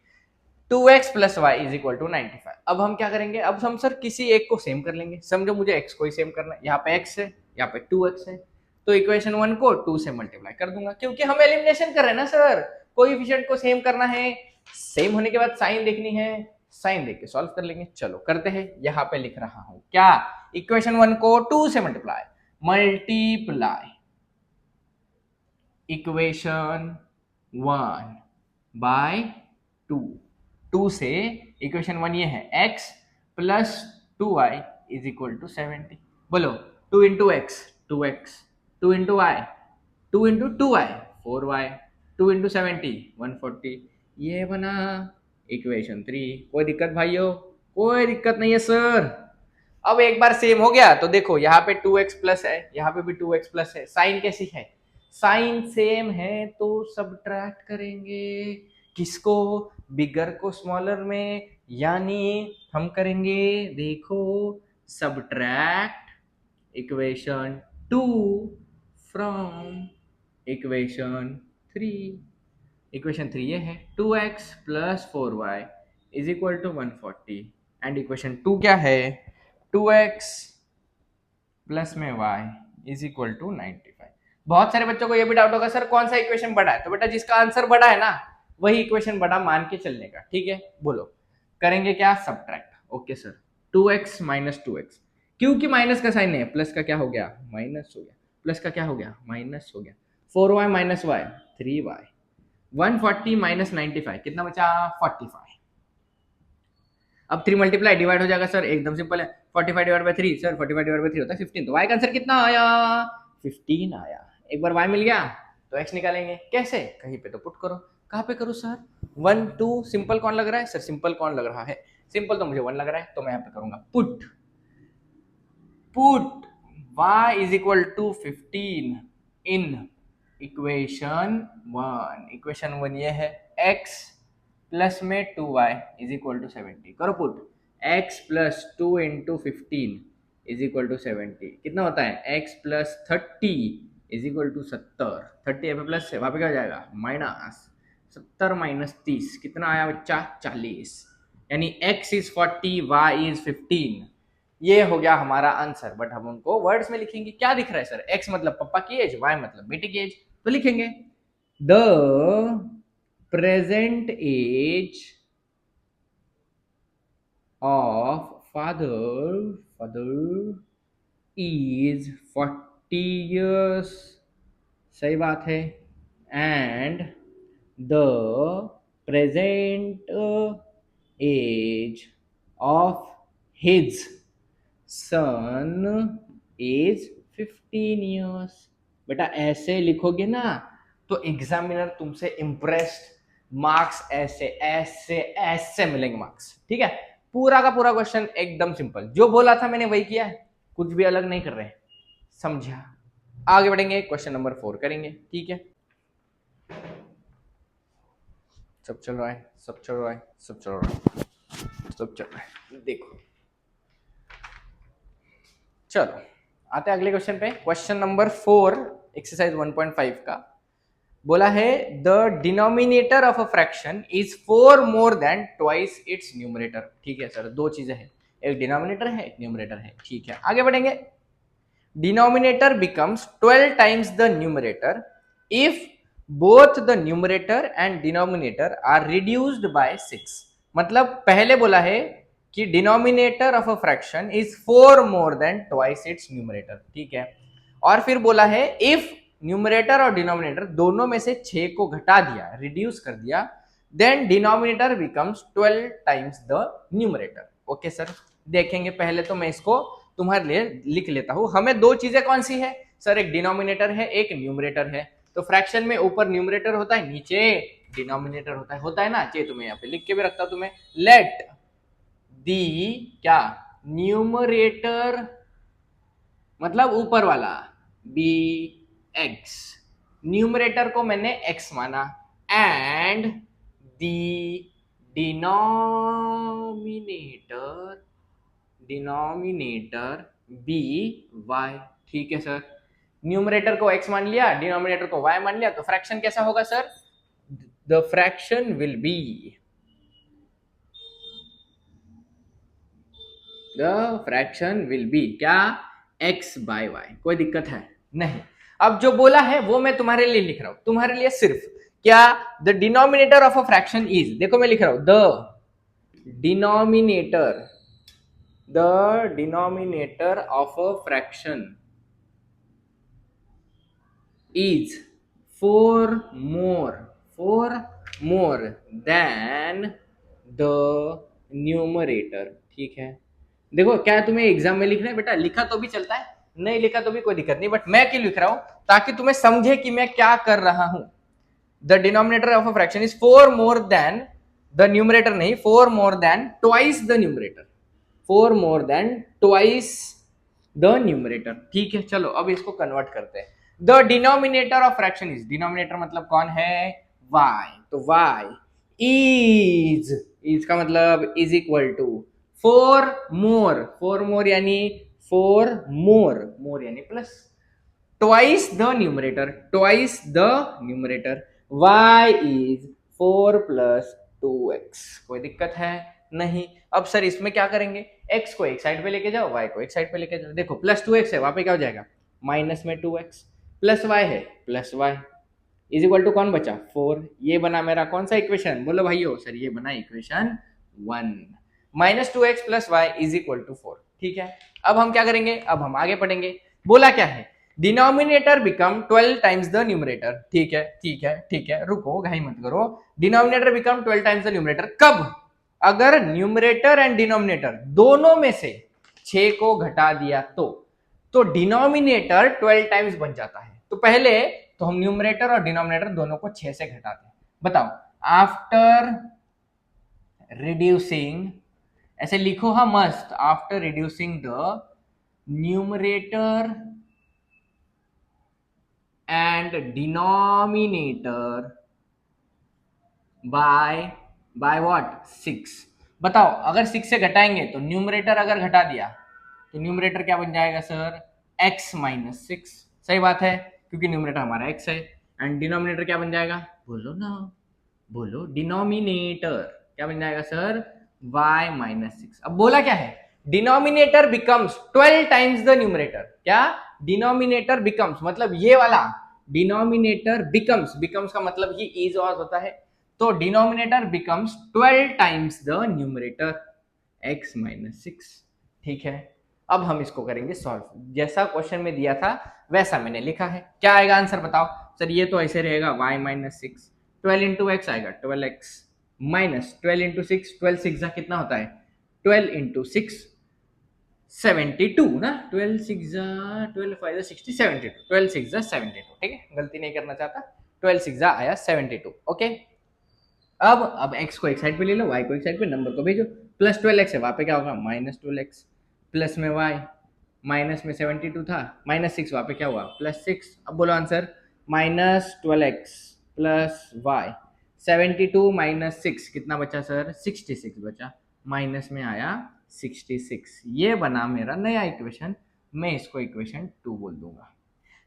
2x plus y is equal to 95। अब हम क्या करेंगे, अब हम सर किसी एक को सेम कर लेंगे। समझो मुझे x को ही सेम करना है, यहाँ पे x है, यहाँ पे 2x है, तो इक्वेशन 1 को 2 से मल्टीप्लाई कर दूंगा, क्योंकि हम एलिमिनेशन कर रहे हैं ना सर, कोएफिशिएंट को सेम करना है, सेम होने के बाद साइन देखनी है, साइन देख के सॉल्व कर लेंगे। चलो करते हैं, यहाँ पे लिख रहा हूं क्या, इक्वेशन 1 को 2 से मल्टीप्लाई इक्वेशन 1 बाय 2, 2 से इक्वेशन 1 ये है x plus 2y is equal to 70। बोलो 2 into x 2x, 2 into y 2 into 2y 4y, 2 into 70 140। ये बना इक्वेशन 3। कोई दिक्कत भाइयों, कोई दिक्कत नहीं है सर। अब एक बार सेम हो गया तो देखो यहाँ पे 2x प्लस है, यहाँ पे भी 2x प्लस है, साइन कैसी है, साइन सेम है तो सब्ट्रैक्ट करेंगे, किसको, बिगर को स्मॉलर में, यानी हम करेंगे देखो subtract equation 2 from equation 3। Equation 3 ये है 2x plus 4y is equal to 140, and equation 2 क्या है, 2x प्लस में y इज इक्वल टू 95। बहुत सारे बच्चों को ये भी डाउट होगा सर कौन सा इक्वेशन बड़ा है, तो बेटा जिसका आंसर बड़ा है ना वही इक्वेशन बड़ा मान के चलने का, ठीक है। बोलो करेंगे क्या, subtract, okay sir, 2x minus 2x, क्योंकि माइनस का साइन है, प्लस का क्या हो गया, माइनस हो गया, प्लस का क्या हो गया, माइनस हो गया, 4y minus y 3y, 140 minus 95 कितना बचा? 45। अब 3 मल्टीप्लाई डिवाइड हो जाएगा सर, एकदम सिंपल है। 45 divide by 3 sir, 45 divide by 3 होता है 15, तो y का आंसर कितना आया? 15 आया। एक बार y मिल गया तो x निकालेंगे, कैसे? कहीं पे तो पुट करो। कहाँ पे करूँ सर? 1 2 सिंपल कौन लग रहा है सर? सिंपल कौन लग रहा है? सिंपल तो मुझे 1 लग रहा है, तो मैं यहाँ पे करूंगा put y is equal to 15 in equation 1। Equation 1 ये है, x प्लस में 2y इज इक्वल टू 70। करो put, x plus 2 into 15 is equal to 70। कितना होता है? x plus 30 is equal to 70। 30 यहाँ पे प्लस है, वहां पे क्या हो जाएगा? माइनस। 70 माइनस 30 कितना आया बच्चा? 40। यानी x इज 40, y इज 15। ये हो गया हमारा आंसर। बट हम उनको वर्ड्स में लिखेंगे। क्या दिख रहा है सर? x मतलब पापा की एज, y मतलब बेटे की एज, तो लिखेंगे the present age of father is 40 years। सही बात है। And the present age of his son is 15 years। बेटा ऐसे लिखोगे ना तो एग्जामिनर तुमसे इम्प्रेस्ड, मार्क्स ऐसे ऐसे ऐसे मिलेंगे मार्क्स। ठीक है, पूरा का पूरा क्वेश्चन एकदम सिंपल, जो बोला था मैंने वही किया है, कुछ भी अलग नहीं कर रहे। समझा? आगे बढ़ेंगे, क्वेश्चन नंबर 4 करेंगे। ठीक है, सब चल रहा है, सब चल रहा है, सब चल रहा है, सब चल रहा है। देखो चलो आते हैं अगले क्वेश्चन पे। क्वेश्चन नंबर 4 एक्सरसाइज 1.5 का बोला है the denominator of a fraction is 4 more than twice its numerator. ठीक है सर, दो चीजें हैं, एक डिनोमिनेटर है एक न्यूमरेटर है। ठीक है, आगे बढ़ेंगे। Denominator becomes 12 times the numerator if both the numerator and denominator are reduced by 6। मतलब पहले बोला है कि denominator of a fraction is 4 more than twice its numerator. ठीक है, और फिर बोला है इफ न्यूमरेटर और डिनोमिनेटर दोनों में से 6 को घटा दिया, रिड्यूस कर दिया, than denominator becomes 12 times the numerator. Okay sir, देखेंगे। पहले तो मैं इसको तुम्हारे लिए लिख लेता हूं। हमें दो चीजें कौन सी है सर? एक डिनोमिनेटर है, एक न्यूमरेटर है। तो फ्रैक्शन में ऊपर न्यूमरेटर होता है, नीचे डिनोमिनेटर होता है ना। चाहिए तुम्हें यहाँ पे लिख के भी रखता हूं तुम्हें। लेट दी क्या? न्यूमरेटर मतलब ऊपर वाला, बी एक्स, न्यूमरेटर को मैंने एक्स माना, and the denominator be y. ठीक है सर, न्यूमरेटर को x मान लिया, डिनोमिनेटर को y मान लिया, तो फ्रैक्शन कैसा होगा sir? The fraction will be क्या? x by y। कोई दिक्कत है? नहीं। अब जो बोला है वो मैं तुम्हारे लिए लिख रहा हूं, तुम्हारे लिए सिर्फ क्या? The denominator of a fraction is, देखो मैं लिख रहा हूं the denominator of a fraction is 4 more than the numerator। ठीक है, देखो क्या तुम्हें एग्जाम में लिखना है बेटा? लिखा तो भी चलता है, नहीं लिखा तो भी कोई दिक्कत नहीं, बट मैं क्यों लिख रहा हूं? ताकि तुम्हें समझे कि मैं क्या कर रहा हूं। The denominator of a fraction is 4 more then the numerator, नहीं 4 more than twice the numerator, 4 more than twice the numerator. ठीक है, चलो अब इसको कन्वर्ट करते हैं। The denominator of fraction is, denominator मतलब कौन है? y। तो y इज का मतलब इज इक्वल टू 4 मोर यानी 4 मोर यानी plus, twice the numerator y is 4 plus 2x। कोई दिक्कत है? नहीं। अब सर इसमें क्या करेंगे? x को एक साइड पे लेके जाओ, y को एक साइड पे लेके जाओ। देखो प्लस 2x है, वहां पे क्या हो जाएगा? माइनस में 2x, प्लस y है plus y, is equal to कौन बचा? 4। ये बना मेरा कौन सा इक्वेशन? बोलो भाइयों, सर ये बना equation 1। Minus 2x plus y is equal to 4। ठीक है, अब हम क्या करेंगे? अब हम आगे पढ़ेंगे। बोला क्या है? Denominator become 12 times the numerator. ठीक है ठीक है ठीक है, रुको घाई मत करो। Denominator become 12 times the numerator कब? अगर न्यूमरेटर एंड डिनोमिनेटर दोनों में से 6 को घटा दिया तो डिनोमिनेटर 12 टाइम्स बन जाता है। तो पहले तो हम न्यूमरेटर और डिनोमिनेटर दोनों को 6 से घटाते हैं। बताओ, आफ्टर रिड्यूसिंग, ऐसे लिखो हाँ मस्त, after reducing the numerator and denominator by what 6। बताओ, अगर 6 से घटाएंगे तो न्यूमरेटर अगर घटा दिया तो न्यूमरेटर क्या बन जाएगा सर? x minus 6। सही बात है, क्योंकि न्यूमरेटर हमारा x है। एंड डिनोमिनेटर क्या बन जाएगा? बोलो ना, बोलो। डिनोमिनेटर क्या बन जाएगा सर? y minus 6। अब बोला क्या है? Denominator becomes 12 times the numerator. क्या? डिनोमिनेटर बिकम्स मतलब ये वाला डिनोमिनेटर बिकम्स, बिकम्स का मतलब ही इज और होता है। तो denominator becomes 12 times the numerator x minus 6। ठीक है, अब हम इसको करेंगे सॉल्व। जैसा क्वेश्चन में दिया था वैसा मैंने लिखा है। क्या आएगा आंसर बताओ सर? ये तो ऐसे रहेगा y माइनस 6, 12 इंटू एक्स आएगा 12x माइनस 12 इंटू 6, 12 6 कितना होता है? 12 इंटू 6 72 ना, 12 6 12 5 60 72, 12 6 72। ठीक है, गलती नहीं करना चाहता। 12 6 आया 72। ओके, अब x को एक साइड पे ले लो, y को एक साइड पे, नंबर को भेजो। प्लस 12x है, वहां पे क्या होगा? माइनस 12x, प्लस में y, माइनस में 72 था, माइनस 6, वहां पे क्या हुआ? प्लस 6। अब बोलो answer. Minus 12x plus y, 72 minus 6 कितना बचा सर? 66 बचा, माइनस में आया 66। ये बना मेरा नया इक्वेशन। मैं इसको इक्वेशन 2 बोल दूंगा।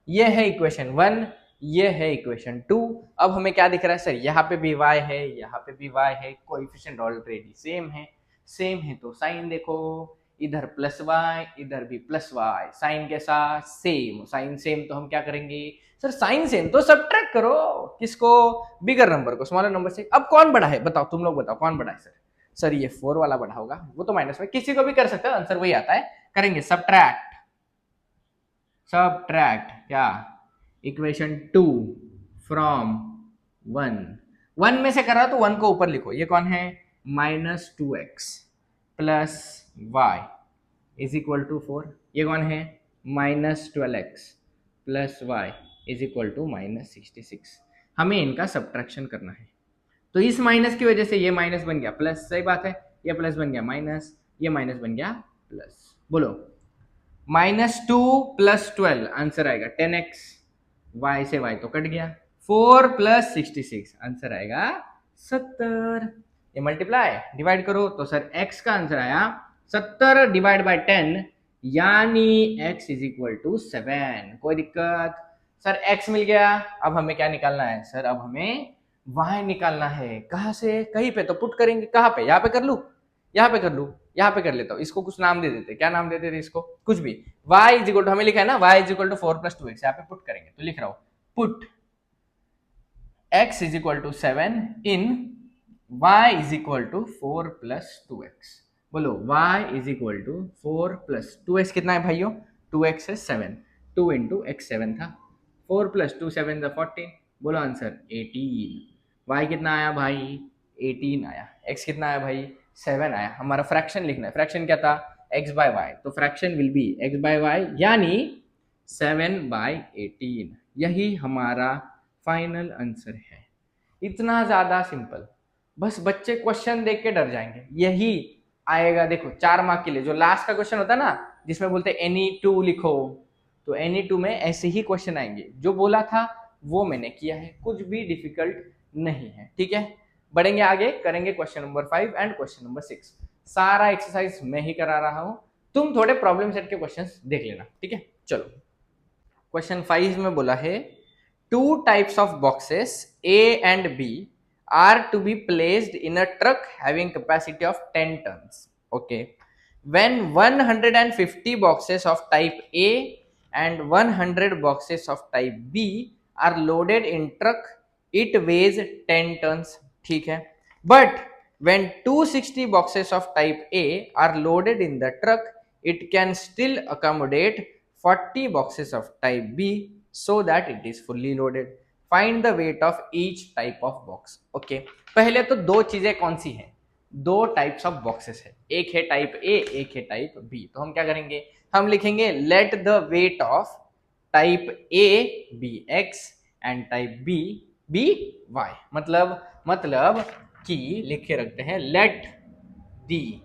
ये है इक्वेशन 1, ये है इक्वेशन 2। अब हमें क्या दिख रहा है सर? यहाँ पे भी y है, यहाँ पे भी y है, कोएफिशिएंट ऑलरेडी सेम है। सेम है तो साइन देखो, इधर प्लस y, इधर भी प्लस y। साइन कैसा? सेम। साइन सेम तो हम क्या करेंगे सर? साइन सेम तो सब्ट्रैक्ट करो। किसको? बिगर नंबर को स्मॉलर नंबर से। अब कौन बड़ा है बताओ, तुम लोग बताओ कौन बड़ा है सर? सर ये 4 वाला बड़ा होगा, वो तो माइनस में, किसी को भी कर सकते हो, आंसर वही आता है। करेंगे सब्ट्रैक्ट। सब्ट्रैक्ट क्या? Equation 2 from 1। 1 में से कर रहा तो 1 को ऊपर लिखो। ये कौन है? Minus 2x plus y is equal to 4। ये कौन है? Minus 12x plus y is equal to minus 66। हमें इनका सब्ट्रैक्शन करना है। तो इस माइनस की वजह से ये माइनस बन गया प्लस। सही बात है, ये प्लस बन गया माइनस, ये माइनस बन गया प्लस। बोलो, माइनस 2 प्लस 12 आंसर आएगा 10x। y से y तो कट गया, 4 प्लस 66 आंसर आएगा 70। ये मल्टीप्लाई डिवाइड करो तो सर x का आंसर आया 70 डिवाइड बाय 10, यानी x इज इक्वल टू 7। कोई दिक्कत? सर x मिल गया। अब हमें क्या निकालना है सर? अब हमें y निकालना है। कहाँ से? कहीं पे तो पुट करेंगे। कहाँ पे? यहाँ पे कर लू, यहाँ पे कर लू, यहाँ पे कर लेता हूँ। इसको कुछ नाम दे देते। क्या नाम दे देते इसको? कुछ भी। y इज इक्वल टू, हमें लिखा है ना y is equal to 4 plus 2x, यहाँ पे पुट करेंगे तो लिख रहा हूँ put x is equal to 7 in y is equal to 4 plus 2x। बोलो y is equal to 4 plus 2x कितना है भाइयों? 2x है 7, 2 इंटू x 7 था, 4 प्लस 2 7 14। बोलो आंसर 18। y कितना आया भाई? 18 आया। x कितना आया भाई? 7 आया। हमारा फ्रैक्शन लिखना है। फ्रैक्शन क्या था? x बाय वाई, तो fraction will be x by y, यानी 7 बाय 18। यही हमारा फाइनल आंसर है। इतना ज्यादा सिंपल। बस बच्चे क्वेश्चन देख के डर जाएंगे। यही आएगा देखो 4 मार्क के लिए। जो लास्ट का क्वेश्चन होता है ना, जिसमें बोलते एनी टू लिखो, तो एनी टू में ऐसे ही क्वेश्चन आएंगे। जो बोला था वो मैंने किया है, कुछ भी डिफिकल्ट नहीं है। ठीक है, बढ़ेंगे आगे, करेंगे question number 5 and question number 6। सारा एक्सरसाइज मैं ही करा रहा हूं, तुम थोड़े प्रॉब्लम सेट के क्वेश्चंस देख लेना। ठीक है, चलो। क्वेश्चन 5 में बोला है 2 types of boxes A and B are to be placed in a truck having capacity of 10 tons. Okay. When 150 boxes of type A and 100 boxes of type B are loaded in truck, it weighs 10 tons. ठीक है. But when 260 boxes of type A are loaded in the truck, it can still accommodate 40 boxes of type B so that it is fully loaded. Find the weight of each type of box. Okay, पहले तो दो चीजें कौन सी हैं, दो types of boxes है, एक है टाइप ए, एक है टाइप बी। तो हम क्या करेंगे, हम लिखेंगे let the weight of type A be x and type B be y. मतलब कि लिख के रखते हैं let the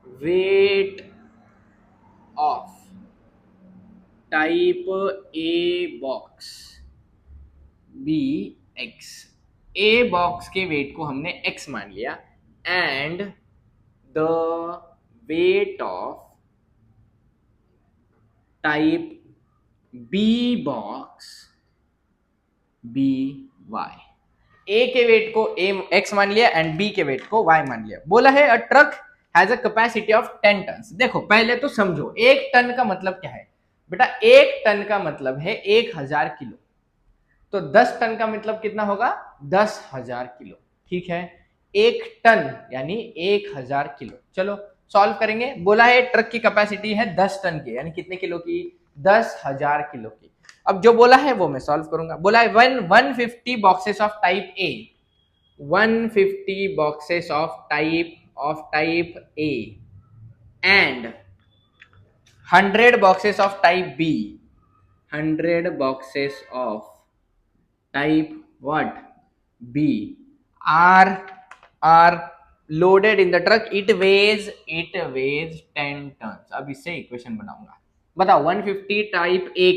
weight of type A box be x. A box के वेट को हमने एक्स मान लिया and the weight of type B box be y. A के वेट को ए एक्स मान लिया एंड बी के वेट को वाई मान लिया। बोला है a truck has a capacity of 10 ton. देखो पहले तो समझो, एक टन का मतलब क्या है बेटा, एक टन का मतलब है 1000 किलो। तो 10 टन का मतलब कितना होगा, 10,000 किलो। ठीक है, एक टन यानी 1000 किलो। चलो सॉल्व करेंगे। बोला है ट्रक की कैपेसिटी है 10 टन की, यानी कितने किलो की, 10,000 किलो की। अब जो बोला है वो मैं सॉल्व करूंगा। बोला है 150 boxes of type A, 150 boxes of type A and 100 boxes of type B, 100 boxes of type what be are loaded in the truck. It weighs 10 ton. अब इससे इक्वेशन बनाऊंगा। बताओ 150 टाइप ए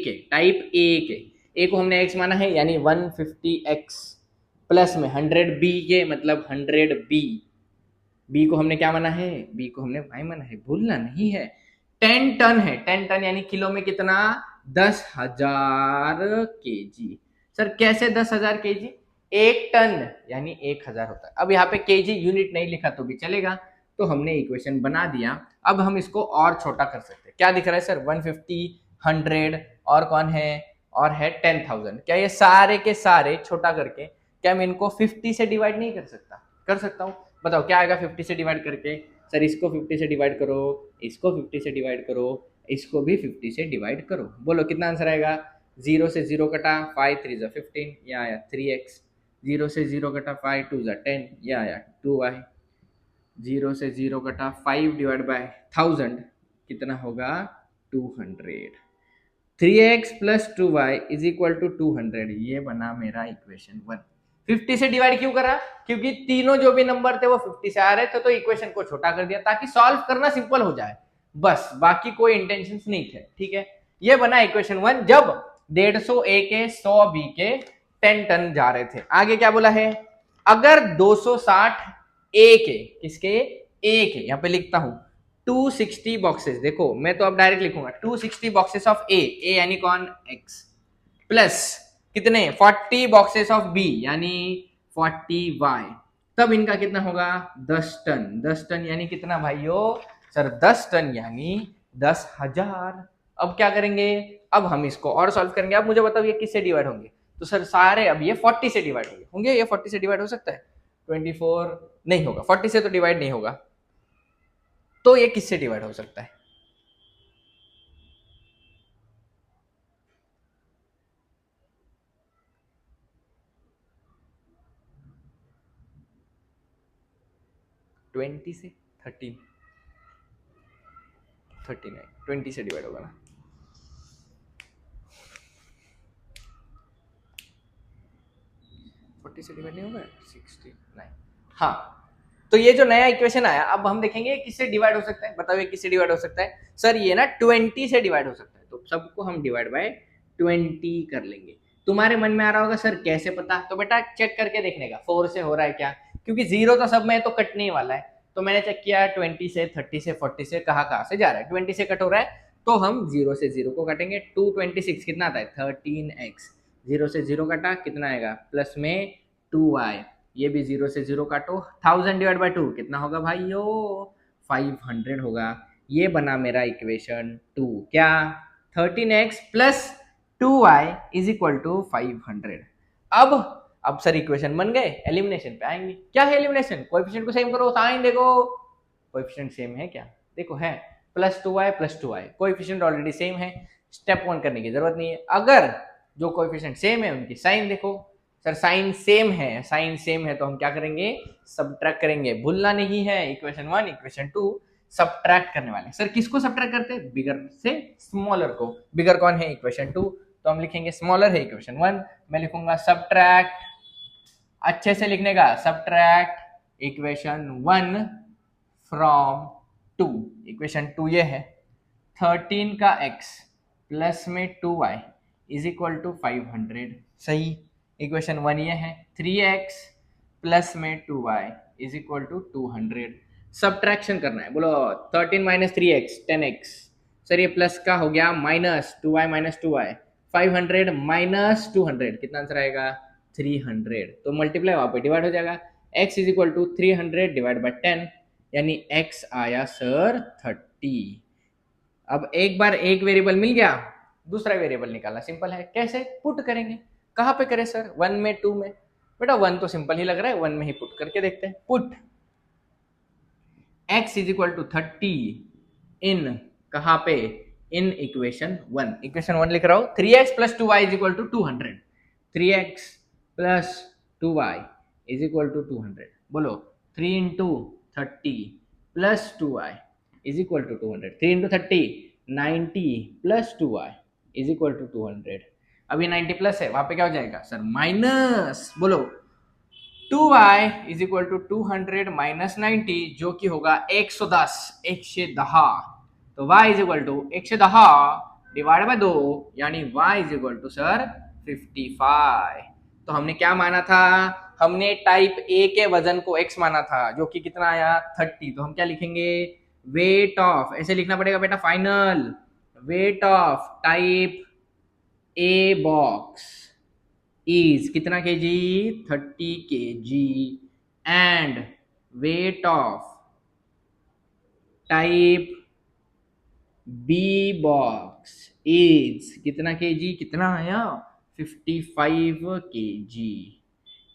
ए को हमने x माना है यानी 150x प्लस में 100 बी के मतलब 100 बी को हमने क्या माना है, बी को हमने y माना है, भूलना नहीं है। 10 टन है, 10 टन यानी किलो में कितना, 10,000 केजी। सर कैसे 10,000 केजी, एक टन यानी 1000 होता है। अब यहाँ पे केजी यूनिट नहीं लिखा तो भी चलेगा, तो हमने इक्वेशन बना दिया। अब हम इसको और छोटा कर सकते हैं। क्या दिख रहा है सर, 150, 100 और कौन है, और है 10,000। क्या ये सारे के सारे छोटा करके क्या मैं इनको 50 से डिवाइड नहीं कर सकता, कर सकता हूँ। बताओ क्या आएगा 50 से डिवाइड करके, सर इसको 50 से डिवाइड करो, इसको 50 से डिवाइड करो, इसको भी 50 से डिवाइड करो। बोलो कितना आंसर आएगा, 0 से 0 कटा, 5 3 15, या आया 3x। 0 से 0 कटा, 5 2 10, या आया 2y। 0 से 0 कटा, 5 डिवाइड बाय 1000 कितना होगा, 200। 3x plus 2y is equal to 200। ये बना मेरा इक्वेशन 1। 50 से डिवाइड क्यों करा, क्योंकि तीनों जो भी नंबर थे वो 50 से आ रहे थे, तो इक्वेशन को छोटा कर दिया ताकि सॉल्व करना सिंपल हो जाए, बस बाकी कोई इंटेंशन नहीं थे। ठीक है, ये बना इक्वेशन 1 जब 150 ए के 100 बी के 10 टन जा रहे थे। आगे क्या बोला है, अगर 260 ए के, किसके, ए के, यहां पे लिखता हूं 260 बॉक्सेस। देखो मैं तो अब डायरेक्ट लिखूंगा 260 बॉक्सेस ऑफ ए यानी कौन, एक्स, प्लस कितने 40 बॉक्सेस ऑफ बी यानी 40y। तब इनका कितना होगा, 10 टन। 10 टन यानी कितना भाइयों, सर 10 टन यानी 10,000। अब क्या करेंगे, अब हम इसको और सॉल्व करेंगे। अब मुझे बताओ ये किससे डिवाइड होंगे, तो सर सारे अब ये 40 से डिवाइड होंगे। ये 40 से डिवाइड हो सकता है, 24 नहीं होगा, 40 से तो डिवाइड नहीं होगा, तो ये किससे डिवाइड हो सकता है, ट्वेंटी से 13, 39, 20 से डिवाइड होगा ना। से डिवाइड नहीं होगा, 69। हाँ, तो ये जो नया इक्वेशन आया, अब हम देखेंगे किससे डिवाइड हो सकता है। बताओ ये किससे डिवाइड हो सकता है, सर ये ना 20 से डिवाइड हो सकता है। तो सबको हम डिवाइड बाय 20 कर लेंगे। तुम्हारे मन में आ रहा होगा सर कैसे पता, तो बेटा चेक करके देखने का 4 से हो रहा है क्या, क्योंकि 0 तो सब में तो कटने वाला है। तो मैंने चेक किया 20 से, 30 से, 40 से, कहाँ से जा रहा है, 20 से कट हो रहा है, तो हम 0 से 0 को काटेंगे। 226 कितना आता है, 13x। 0 से 0 कटा, कितना आएगा, प्लस में 2y। ये भी 0 से 0 काटो, 1000 डिवाइड बाय 2 कितना होगा भाइयों, 500 होगा। ये बना मेरा इक्वेशन 2। क्या, 13x plus 2y is equal to 500। अब सर इक्वेशन बन गए, एलिमिनेशन पे आएंगे। क्या है एलिमिनेशन, कोएफिशिएंट को सेम करो, साइन देखो कोएफिशिएंट सेम है क्या, देखो है +2y, कोएफिशिएंट ऑलरेडी सेम है, स्टेप 1 करने की जरूरत नहीं है। अगर जो कोएफिशिएंट सेम है उनकी साइन देखो, सर साइन सेम है तो हम क्या करेंगे, सब्ट्रैक्ट करेंगे। भूलना नहीं है, इक्वेशन 1 इक्वेशन 2 सब्ट्रैक्ट करने वाले। सर किसको सब्ट्रैक्ट करते हैं, बिगर से स्मॉलर को। बिगर कौन है, इक्वेशन 2, तो हम लिखेंगे स्मॉलर है इक्वेशन 1, मैं लिखूंगा सब्ट्रैक्ट, अच्छे से लिखने का, सब्ट्रैक्ट इक्वेशन 1 फ्रॉम 2, इक्वेशन 2 ये है 13 का x प्लस में 2y इज इक्वल टू 500, सही। इक्वेशन 1 ये है 3x प्लस में 2y is equal to 200। Subtraction करना है, बोलो 13 माइनस 3x 10x, सर ये प्लस का हो गया minus 2y minus 2y, 500 minus 200 कितना आंसर आएगा 300, तो मल्टीप्लाई वहां पे डिवाइड हो जाएगा, x is equal to 300 divide by 10, यानी x आया सर 30। अब एक बार एक वेरिएबल मिल गया, दूसरा वेरिएबल निकालना सिंपल है, कैसे पुट करेंगे, कहां पे करें सर, 1 में 2 में, बेटा 1 तो सिंपल ही लग रहा है, 1 में ही पुट करके देखते हैं। Put x is equal to 30 in, कहां पे, इन इक्वेशन 1, इक्वेशन 1 लिख रहा हूं, 3x plus 2y is equal to 200, 3x plus 2y is equal to 200, बोलो 3 into 30 plus 2y is equal to 200, 3 into 30 90 plus 2y is equal to 200। अभी 90 plus है, वहां पे क्या हो जाएगा सर माइनस, बोलो 2y is equal to 200 minus 90, जो कि होगा 110, 110, तो y is equal to 110 divide by 2, यानी y is equal to sir 55। तो हमने क्या माना था, हमने टाइप ए के वजन को x माना था, जो कि कितना आया 30, तो हम क्या लिखेंगे, वेट ऑफ, ऐसे लिखना पड़ेगा बेटा, final weight of type A box is कितना KG 30 KG, and weight of type B box is कितना केजी, कितना आया 55 केजी।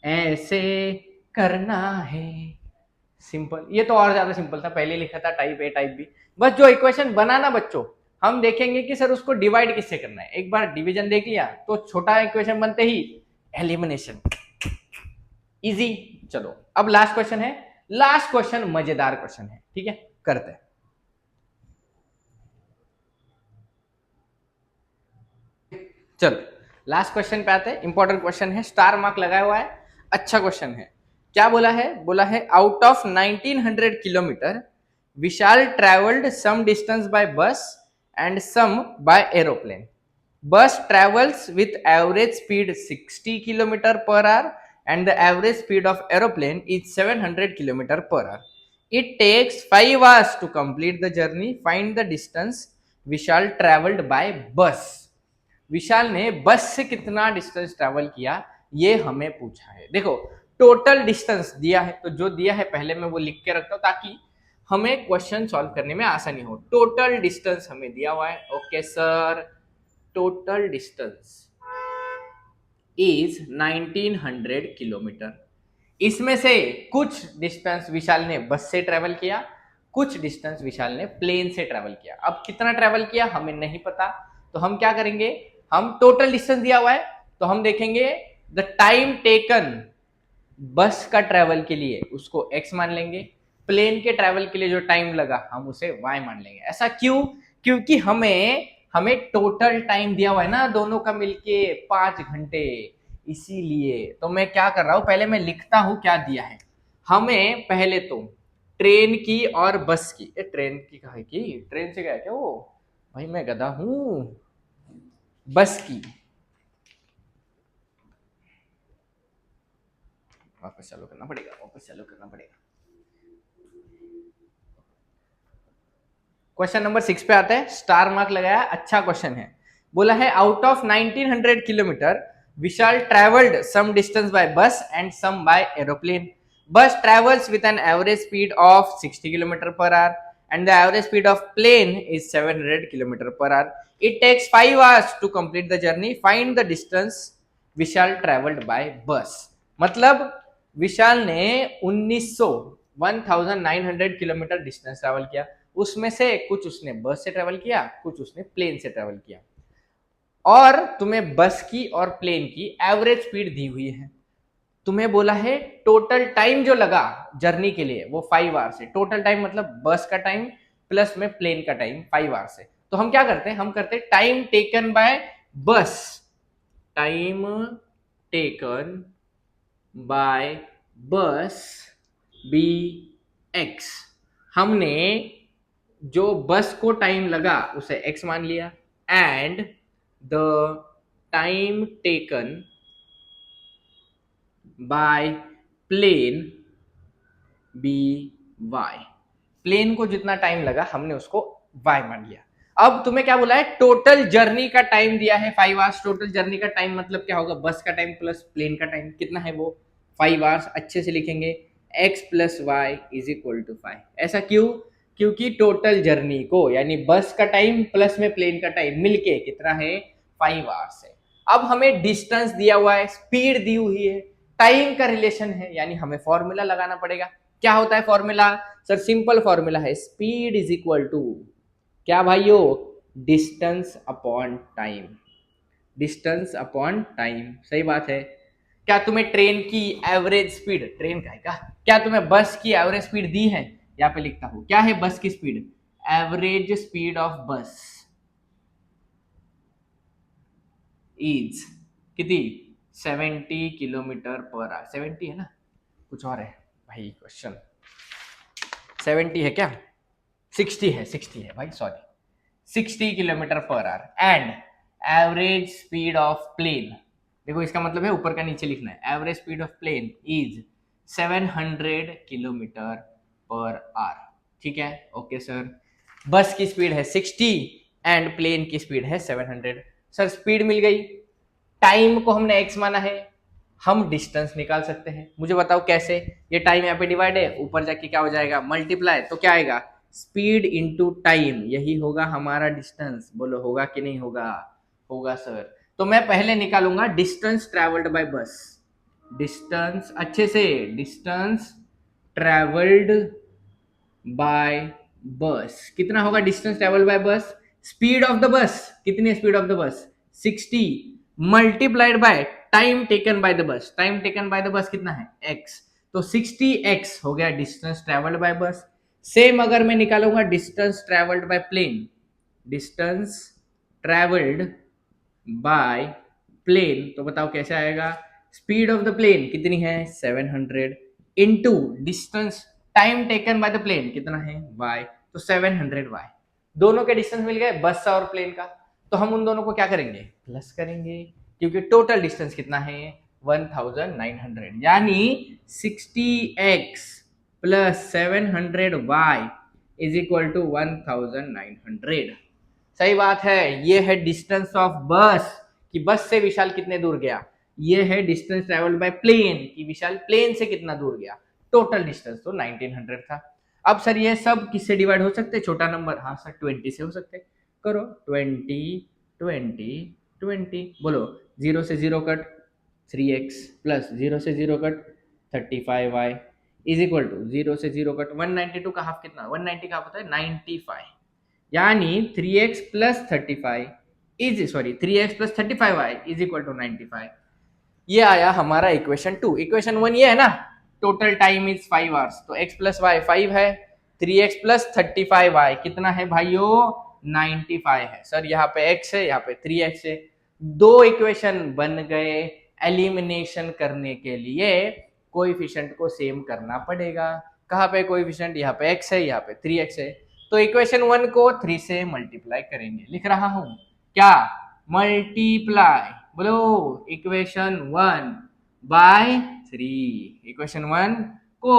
ऐसे करना है, सिंपल, ये तो और ज्यादा सिंपल था, पहले लिखा था टाइप ए टाइप बी। बस जो इक्वेशन बनाना बच्चों, हम देखेंगे कि सर उसको डिवाइड किससे करना है, एक बार डिवीजन देख लिया तो छोटा इक्वेशन बनते ही एलिमिनेशन, इजी। चलो अब लास्ट क्वेश्चन है, लास्ट क्वेश्चन मजेदार क्वेश्चन है, ठीक है, करते हैं। चलो लास्ट क्वेश्चन पे आते हैं, इंपॉर्टेंट क्वेश्चन है, स्टार मार्क लगाया हुआ है, अच्छा क्वेश्चन है। क्या बोला है, बोला है out of 1900 kilometre Vishal travelled some distance by bus and some by aeroplane. Bus travels with average speed 60 kilometre per hour and the average speed of aeroplane is 700 km per hour. It takes 5 hours to complete the journey. Find the distance Vishal traveled by bus. विशाल ने बस से कितना distance travel किया, ये हमें पूछा है। देखो टोटल डिस्टेंस दिया है, तो जो दिया है पहले मैं वो लिख के रखता हूं ताकि हमें क्वेश्चन सॉल्व करने में आसानी हो। टोटल डिस्टेंस हमें दिया हुआ है, okay sir, total distance is 1900 kilometre. इसमें से कुछ डिस्टेंस विशाल ने बस से ट्रेवल किया, कुछ डिस्टेंस विशाल ने प्लेन से ट्रेवल किया। अब कितना ट्रेवल किया हमें नहीं पता, तो हम क्या करेंगे, हम टोटल डिस्टेंस दिया हुआ है तो हम देखेंगे द टाइम टेकन बस का ट्रेवल के लिए उसको x मान लेंगे, प्लेन के ट्रेवल के लिए जो टाइम लगा हम उसे y मान लेंगे। ऐसा क्यों, क्योंकि हमें टोटल टाइम दिया हुआ है ना दोनों का मिलके 5 घंटे, इसीलिए। तो मैं क्या कर रहा हूं, पहले मैं लिखता हूं क्या दिया है हमें, पहले तो ट्रेन की और बस की, ट्रेन की कहा की, ट्रेन से गया क्या वो, भाई मैं गधा हूं, बस की, वापस चालू करना पड़ेगा, वापस चालू करना पड़ेगा। क्वेश्चन नंबर 6 पे आता है, स्टार मार्क लगाया, अच्छा क्वेश्चन है। बोला है out of 1900 kilometre Vishal travelled some distance by bus and some by aeroplane. Bus travels with an average speed of 60 km per hour and the average speed of plane is 700 km per hour. It takes 5 hours to complete the journey. Find the distance Vishal traveled by bus. मतलब विशाल ने 1900 kilometre distance travel किया, उसमें से कुछ उसने बस से travel किया, कुछ उसने प्लेन से ट्रेवल किया, और तुम्हें बस की और प्लेन की एवरेज स्पीड दी हुई है। तुम्हें बोला है टोटल टाइम जो लगा जर्नी के लिए वो 5 आवर्स है। टोटल टाइम मतलब बस का टाइम प्लस में प्लेन का टाइम 5 आवर्स है। तो हम क्या करते हैं, हम करते हैं टाइम टेकन बाय बस, time taken by bus be x. हमने जो बस को टाइम लगा उसे एक्स मान लिया, and the time taken by plane be y. Plane को जितना टाइम लगा हमने उसको वाई मान लिया। अब तुम्हें क्या बोला है, टोटल जर्नी का टाइम दिया है 5 आवर्स। टोटल जर्नी का टाइम मतलब क्या होगा, बस का टाइम प्लस प्लेन का टाइम कितना है वो 5 आवर्स। अच्छे से लिखेंगे x plus y is equal to 5। ऐसा क्यों, क्योंकि टोटल जर्नी को यानी बस का टाइम प्लस में प्लेन का टाइम मिलके कितना है 5 आवर्स है। अब हमें डिस्टेंस दिया हुआ है, स्पीड दी हुई है, टाइम का रिलेशन है, यानी हमें फॉर्मूला लगाना पड़ेगा। क्या होता है फॉर्मूला, सर सिंपल फॉर्मूला है, स्पीड इज इक्वल टू क्या भाइयों, distance upon time. Distance upon time, सही बात है। क्या तुम्हें ट्रेन की एवरेज स्पीड, ट्रेन का है क्या तुम्हें बस की एवरेज स्पीड दी है, यहां पे लिखता हूं क्या है बस की स्पीड, एवरेज स्पीड ऑफ बस इज कितनी 70 किलोमीटर पर आवर। 70 है ना, कुछ और है भाई क्वेश्चन, 70 है क्या, 60 है, 60 है भाई sorry, 60 kilometre per hour. And average speed of plane, देखो इसका मतलब है ऊपर का नीचे लिखना है, average speed of plane is 700 kilometre per hour. ठीक है, ओके सर। बस की स्पीड है 60 एंड प्लेन की स्पीड है 700। सर स्पीड मिल गई, टाइम को हमने x माना है, हम डिस्टेंस निकाल सकते हैं। मुझे बताओ कैसे, ये टाइम यहाँ पे डिवाइड है, ऊपर जाके क्या हो जाएगा मल्टीप्लाई, तो क्या आएगा स्पीड इंटू टाइम, यही होगा हमारा डिस्टेंस। बोलो होगा कि नहीं होगा, होगा सर। तो मैं पहले निकालूंगा distance travelled by bus, distance अच्छे से, डिस्टेंस ट्रेवल्ड बाय बस कितना होगा, distance travelled by bus, speed of the bus कितनी है, speed of the bus 60 multiplied by time taken by the bus, time taken by the bus कितना है x, तो 60x हो गया distance travelled by bus. Same अगर मैं निकालूंगा distance travelled by plane, distance travelled by plane, तो बताओ कैसे आएगा, स्पीड ऑफ द प्लेन कितनी है 700 into distance time taken by the plane कितना है y, तो 700y। दोनों के डिस्टेंस मिल गए बस और प्लेन का, तो हम उन दोनों को क्या करेंगे प्लस करेंगे, क्योंकि टोटल डिस्टेंस कितना है 1900, यानी 60x plus 700y is equal to 1900। सही बात है, ये है डिस्टेंस ऑफ बस कि बस से विशाल कितने दूर गया, ये है डिस्टेंस ट्रेवल्ड बाय प्लेन कि विशाल प्लेन से कितना दूर गया। टोटल डिस्टेंस तो 1900 था। अब सर ये सब किससे डिवाइड हो सकते, छोटा नंबर, हाँ सर 20 से हो सकते, करो 20 20 20, बोलो 0 से 0 कट 3x प्लस 0 से 0 cut 35y is equal to 0 से 0 कट 192 का हाफ कितना, 190 का हाफ होता है 95, यानी 3x plus 35 is sorry 3x plus 35y is equal to 95। ये आया हमारा इक्वेशन 2। इक्वेशन 1 ये है ना, टोटल टाइम इज 5 आवर्स, तो x प्लस वाई 5 है, 3x प्लस 35y कितना है भाइयों 95 है। सर यहाँ पे x है, यहाँ पे 3x है, दो इक्वेशन बन गए। एलिमिनेशन करने के लिए कोएफिशिएंट को सेम करना पड़ेगा। कहाँ पे कोएफिशिएंट, यहाँ पे x है, यहाँ पे 3x है, तो इक्वेशन 1 को 3 से मल्टीप्लाई करेंगे। लिख रहा हूं क्या, मल्टीप्लाई, बोलो इक्वेशन 1 बाय 3, इक्वेशन 1 को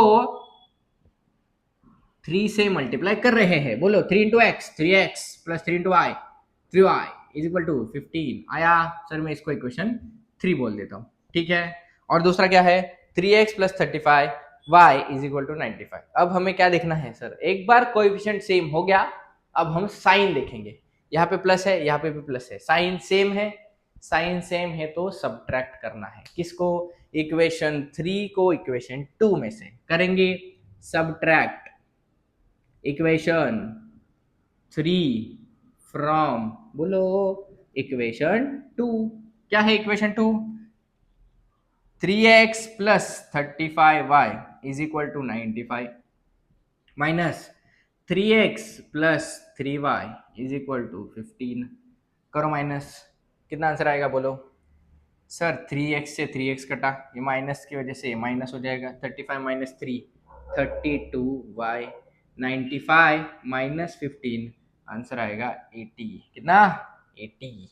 3 से मल्टीप्लाई कर रहे हैं। बोलो 3 into x 3x plus 3 into y 3y is equal to 15 आया। सर मैं इसको इक्वेशन 3 बोल देता हूं, ठीक है। और दूसरा क्या है 3x plus 35 y is equal to 95। अब हमें क्या देखना है सर, एक बार कोएफिशिएंट सेम हो गया, अब हम साइन देखेंगे। यहाँ पे प्लस है, यहाँ पे भी प्लस है, साइन सेम है, साइन सेम है तो सब्ट्रैक्ट करना है। किसको, इक्वेशन 3 को इक्वेशन 2 में से करेंगे सब्ट्रैक्ट। इक्वेशन 3 फ्रॉम, बोलो, इक्वेशन 2। क्या है equation 2? 3x plus 35y is equal to 95 minus 3x plus 3y is equal to 15। करो माइनस, कितना आंसर आएगा बोलो। सर 3x से 3x कटा, ये माइनस की वजह से माइनस हो जाएगा। 35 माइनस 3 32y, 95 माइनस 15, आंसर आएगा 80। कितना? 80।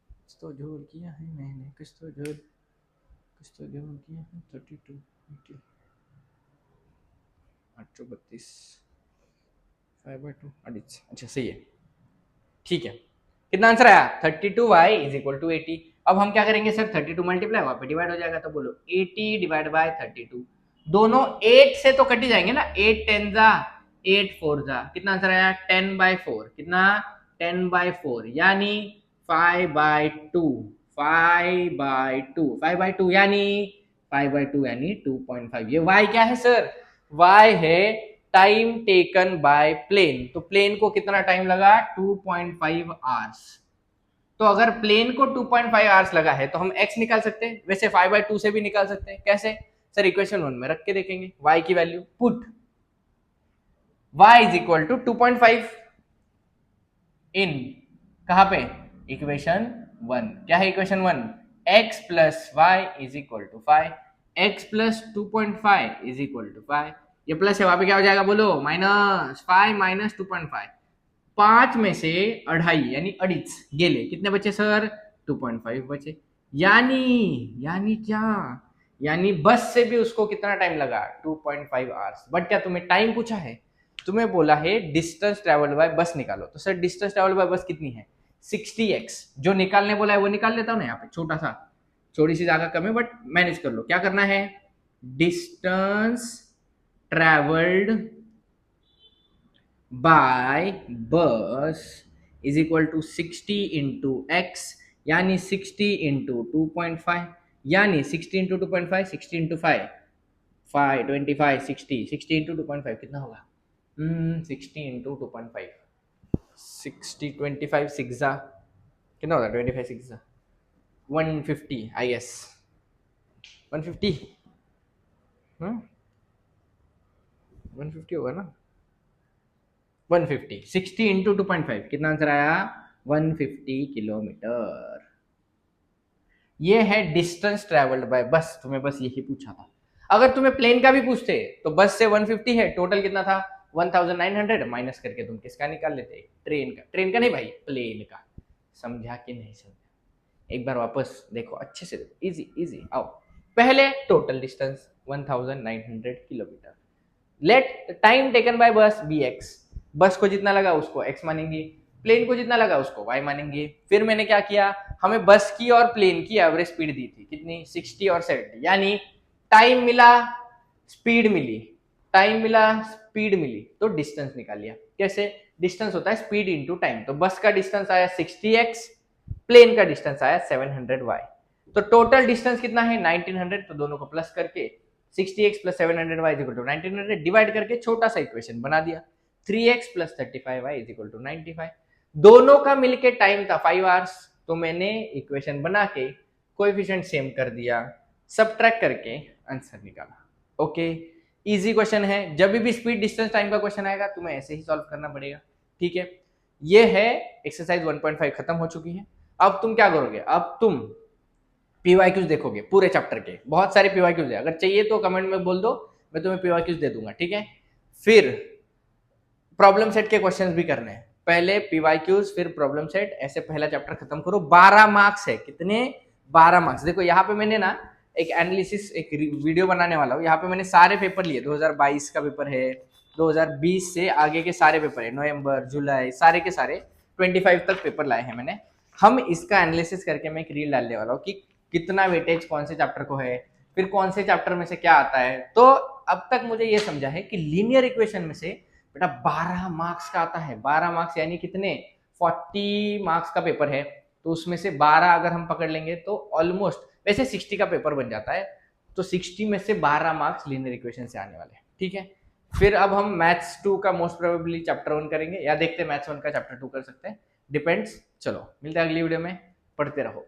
कुछ तो जोड़ किया है मैंने, कुछ तो जोड़ किया है। 32 80 832 5/2 अच्छा सही है, ठीक है। कितना आंसर आया? 32y is equal to 80। अब हम क्या करेंगे सर, 32 मल्टीप्लाई वहां पे डिवाइड हो जाएगा, तो बोलो 80 डिवाइड बाय 32। दोनों 8 से तो कट ही जाएंगे ना, 8 10 जा 8 4 जा, कितना आंसर आया? 10/4। कितना? 10/4 यानी 5/2। 5/2 5/2 यानी 5/2 यानी 2.5। ये y क्या है सर? y है टाइम टेकन बाय प्लेन। तो प्लेन को कितना टाइम लगा? 2.5 आवर्स। तो अगर प्लेन को 2.5 आवर्स लगा है तो हम x निकाल सकते हैं, वैसे 5/2 से भी निकाल सकते हैं। कैसे सर? इक्वेशन 1 में रख के देखेंगे। y की value put y is equal to 2.5 in, कहां पे? इक्वेशन 1। क्या है equation 1? x plus y is equal to 5, x plus 2.5 is equal to 5। ये प्लस है, वहां पे क्या हो जाएगा बोलो? Minus 5 minus 2.5। 5 में से अढ़ाई यानी अड़ीच गेले, कितने बचे सर? 2.5 बचे। यानी क्या? यानी बस से भी उसको कितना टाइम लगा? 2.5 आवर्स। बट क्या तुम्हें टाइम पूछा है? तुम्हें बोला है डिस्टेंस ट्रेवल्ड बाय बस निकालो। तो सर डिस्टेंस ट्रेवल्ड बाय बस कितनी है? 60x। जो निकालने बोला है वो निकाल लेता हूँ ना, यहाँ पे छोटा सा, थोड़ी सी जगह कम है बट मैनेज कर लो। क्या करना है? Distance travelled by bus is equal to 60 into x, यानी 60 इंटू 2.5, यानी 60 इंटू 2.5, 60 इंटू 5 5 25 60 60 इंटू 2.5 कितना होगा? 60 इंटू 2.5 60 25 6 जा कितना होगा? 25 6 जा 150 आई गेस 150। 150 होगा ना? 150 60 इंटू 2.5 कितना आंसर आया? 150 किलोमीटर। ये है डिस्टेंस ट्रेवल्ड बाय बस। तुम्हें बस यही पूछा था। अगर तुम्हें प्लेन का भी पूछते तो बस से 150 है, टोटल कितना था? 1900 माइनस करके तुम किसका निकाल लेते? ट्रेन का नहीं भाई, प्लेन का। समझा कि नहीं समझा? एक बार वापस देखो, अच्छे से देखो, इजी इजी। आओ, पहले total distance 1900 kilometre. Let time taken by bus be x. Bus को जितना लगा उसको x मानेंगे, प्लेन को जितना लगा उसको y मानेंगे। फिर मैंने क्या किया, हमें बस की और प्लेन की एवरेज स्पीड दी थी, कितनी? 60 और 70, यानी टाइम मिला स्पीड मिली, टाइम मिला स्पीड मिली, तो डिस्टेंस निकाल लिया। कैसे? डिस्टेंस होता है स्पीड इंटू टाइम। तो बस का डिस्टेंस आया 60x, प्लेन का डिस्टेंस आया 700y। तो टोटल डिस्टेंस कितना है? 1900। तो दोनों को प्लस करके 60x plus 700y is equal to 1900 divide करके छोटा सा इक्वेशन बना दिया। 3x plus 35y is equal to 95। दोनों का मिलके टाइम था 5 आवर्स। तो मैंने इक्वेशन बना के कोएफिशिएंट सेम कर दिया, सबट्रैक्ट करके आंसर निकाला। ओके, इजी क्वेश्चन है। जब भी स्पीड डिस्टेंस टाइम का क्वेश्चन आएगा तुम्हें ऐसे ही सॉल्व करना पड़ेगा। ठीक है, ये है एक्सरसाइज 1.5 खत्म हो चुकी है। अब तुम क्या करोगे? अब तुम पीवाईक्यूज देखोगे पूरे चैप्टर के। बहुत सारे पीवाईक्यूज है, अगर चाहिए तो कमेंट में बोल दो, मैं तुम्हें पीवाईक्यूज दे दूंगा। ठीक है, फिर प्रॉब्लम सेट के क्वेश्चंस भी करने हैं। पहले पीवाईक्यूज फिर प्रॉब्लम सेट, ऐसे पहला चैप्टर खत्म करो। 12 मार्क्स है। कितने? 12 मार्क्स। देखो यहाँ पे मैंने ना एक एनालिसिस, एक वीडियो बनाने वाला हूँ। यहाँ पे मैंने सारे पेपर लिए, 2022 का पेपर है, 2020 से आगे के सारे पेपर है, नवंबर जुलाई सारे के सारे 25 तक पेपर लाए हैं मैंने। हम इसका एनालिसिस करके मैं एक रील डालने वाला हूँ कि कितना वेटेज कौन से चैप्टर को है, फिर कौन से चैप्टर में से क्या आता है। तो अब तक मुझे ये समझा है कि लीनियर इक्वेशन में से बेटा 12 मार्क्स का आता है। 12 मार्क्स यानी कितने? 40 मार्क्स का पेपर है, तो उसमें से 12 अगर हम पकड़ लेंगे तो ऑलमोस्ट, वैसे 60 का पेपर बन जाता है, तो 60 में से 12 मार्क्स लीनियर इक्वेशन से आने वाले हैं। ठीक है, फिर अब हम मैथ्स 2 का मोस्ट प्रोबेबली चैप्टर 1 करेंगे, या देखते हैं मैथ्स 1 का चैप्टर 2 कर सकते हैं, डिपेंड्स। चलो मिलते हैं अगली वीडियो में, पढ़ते रहो।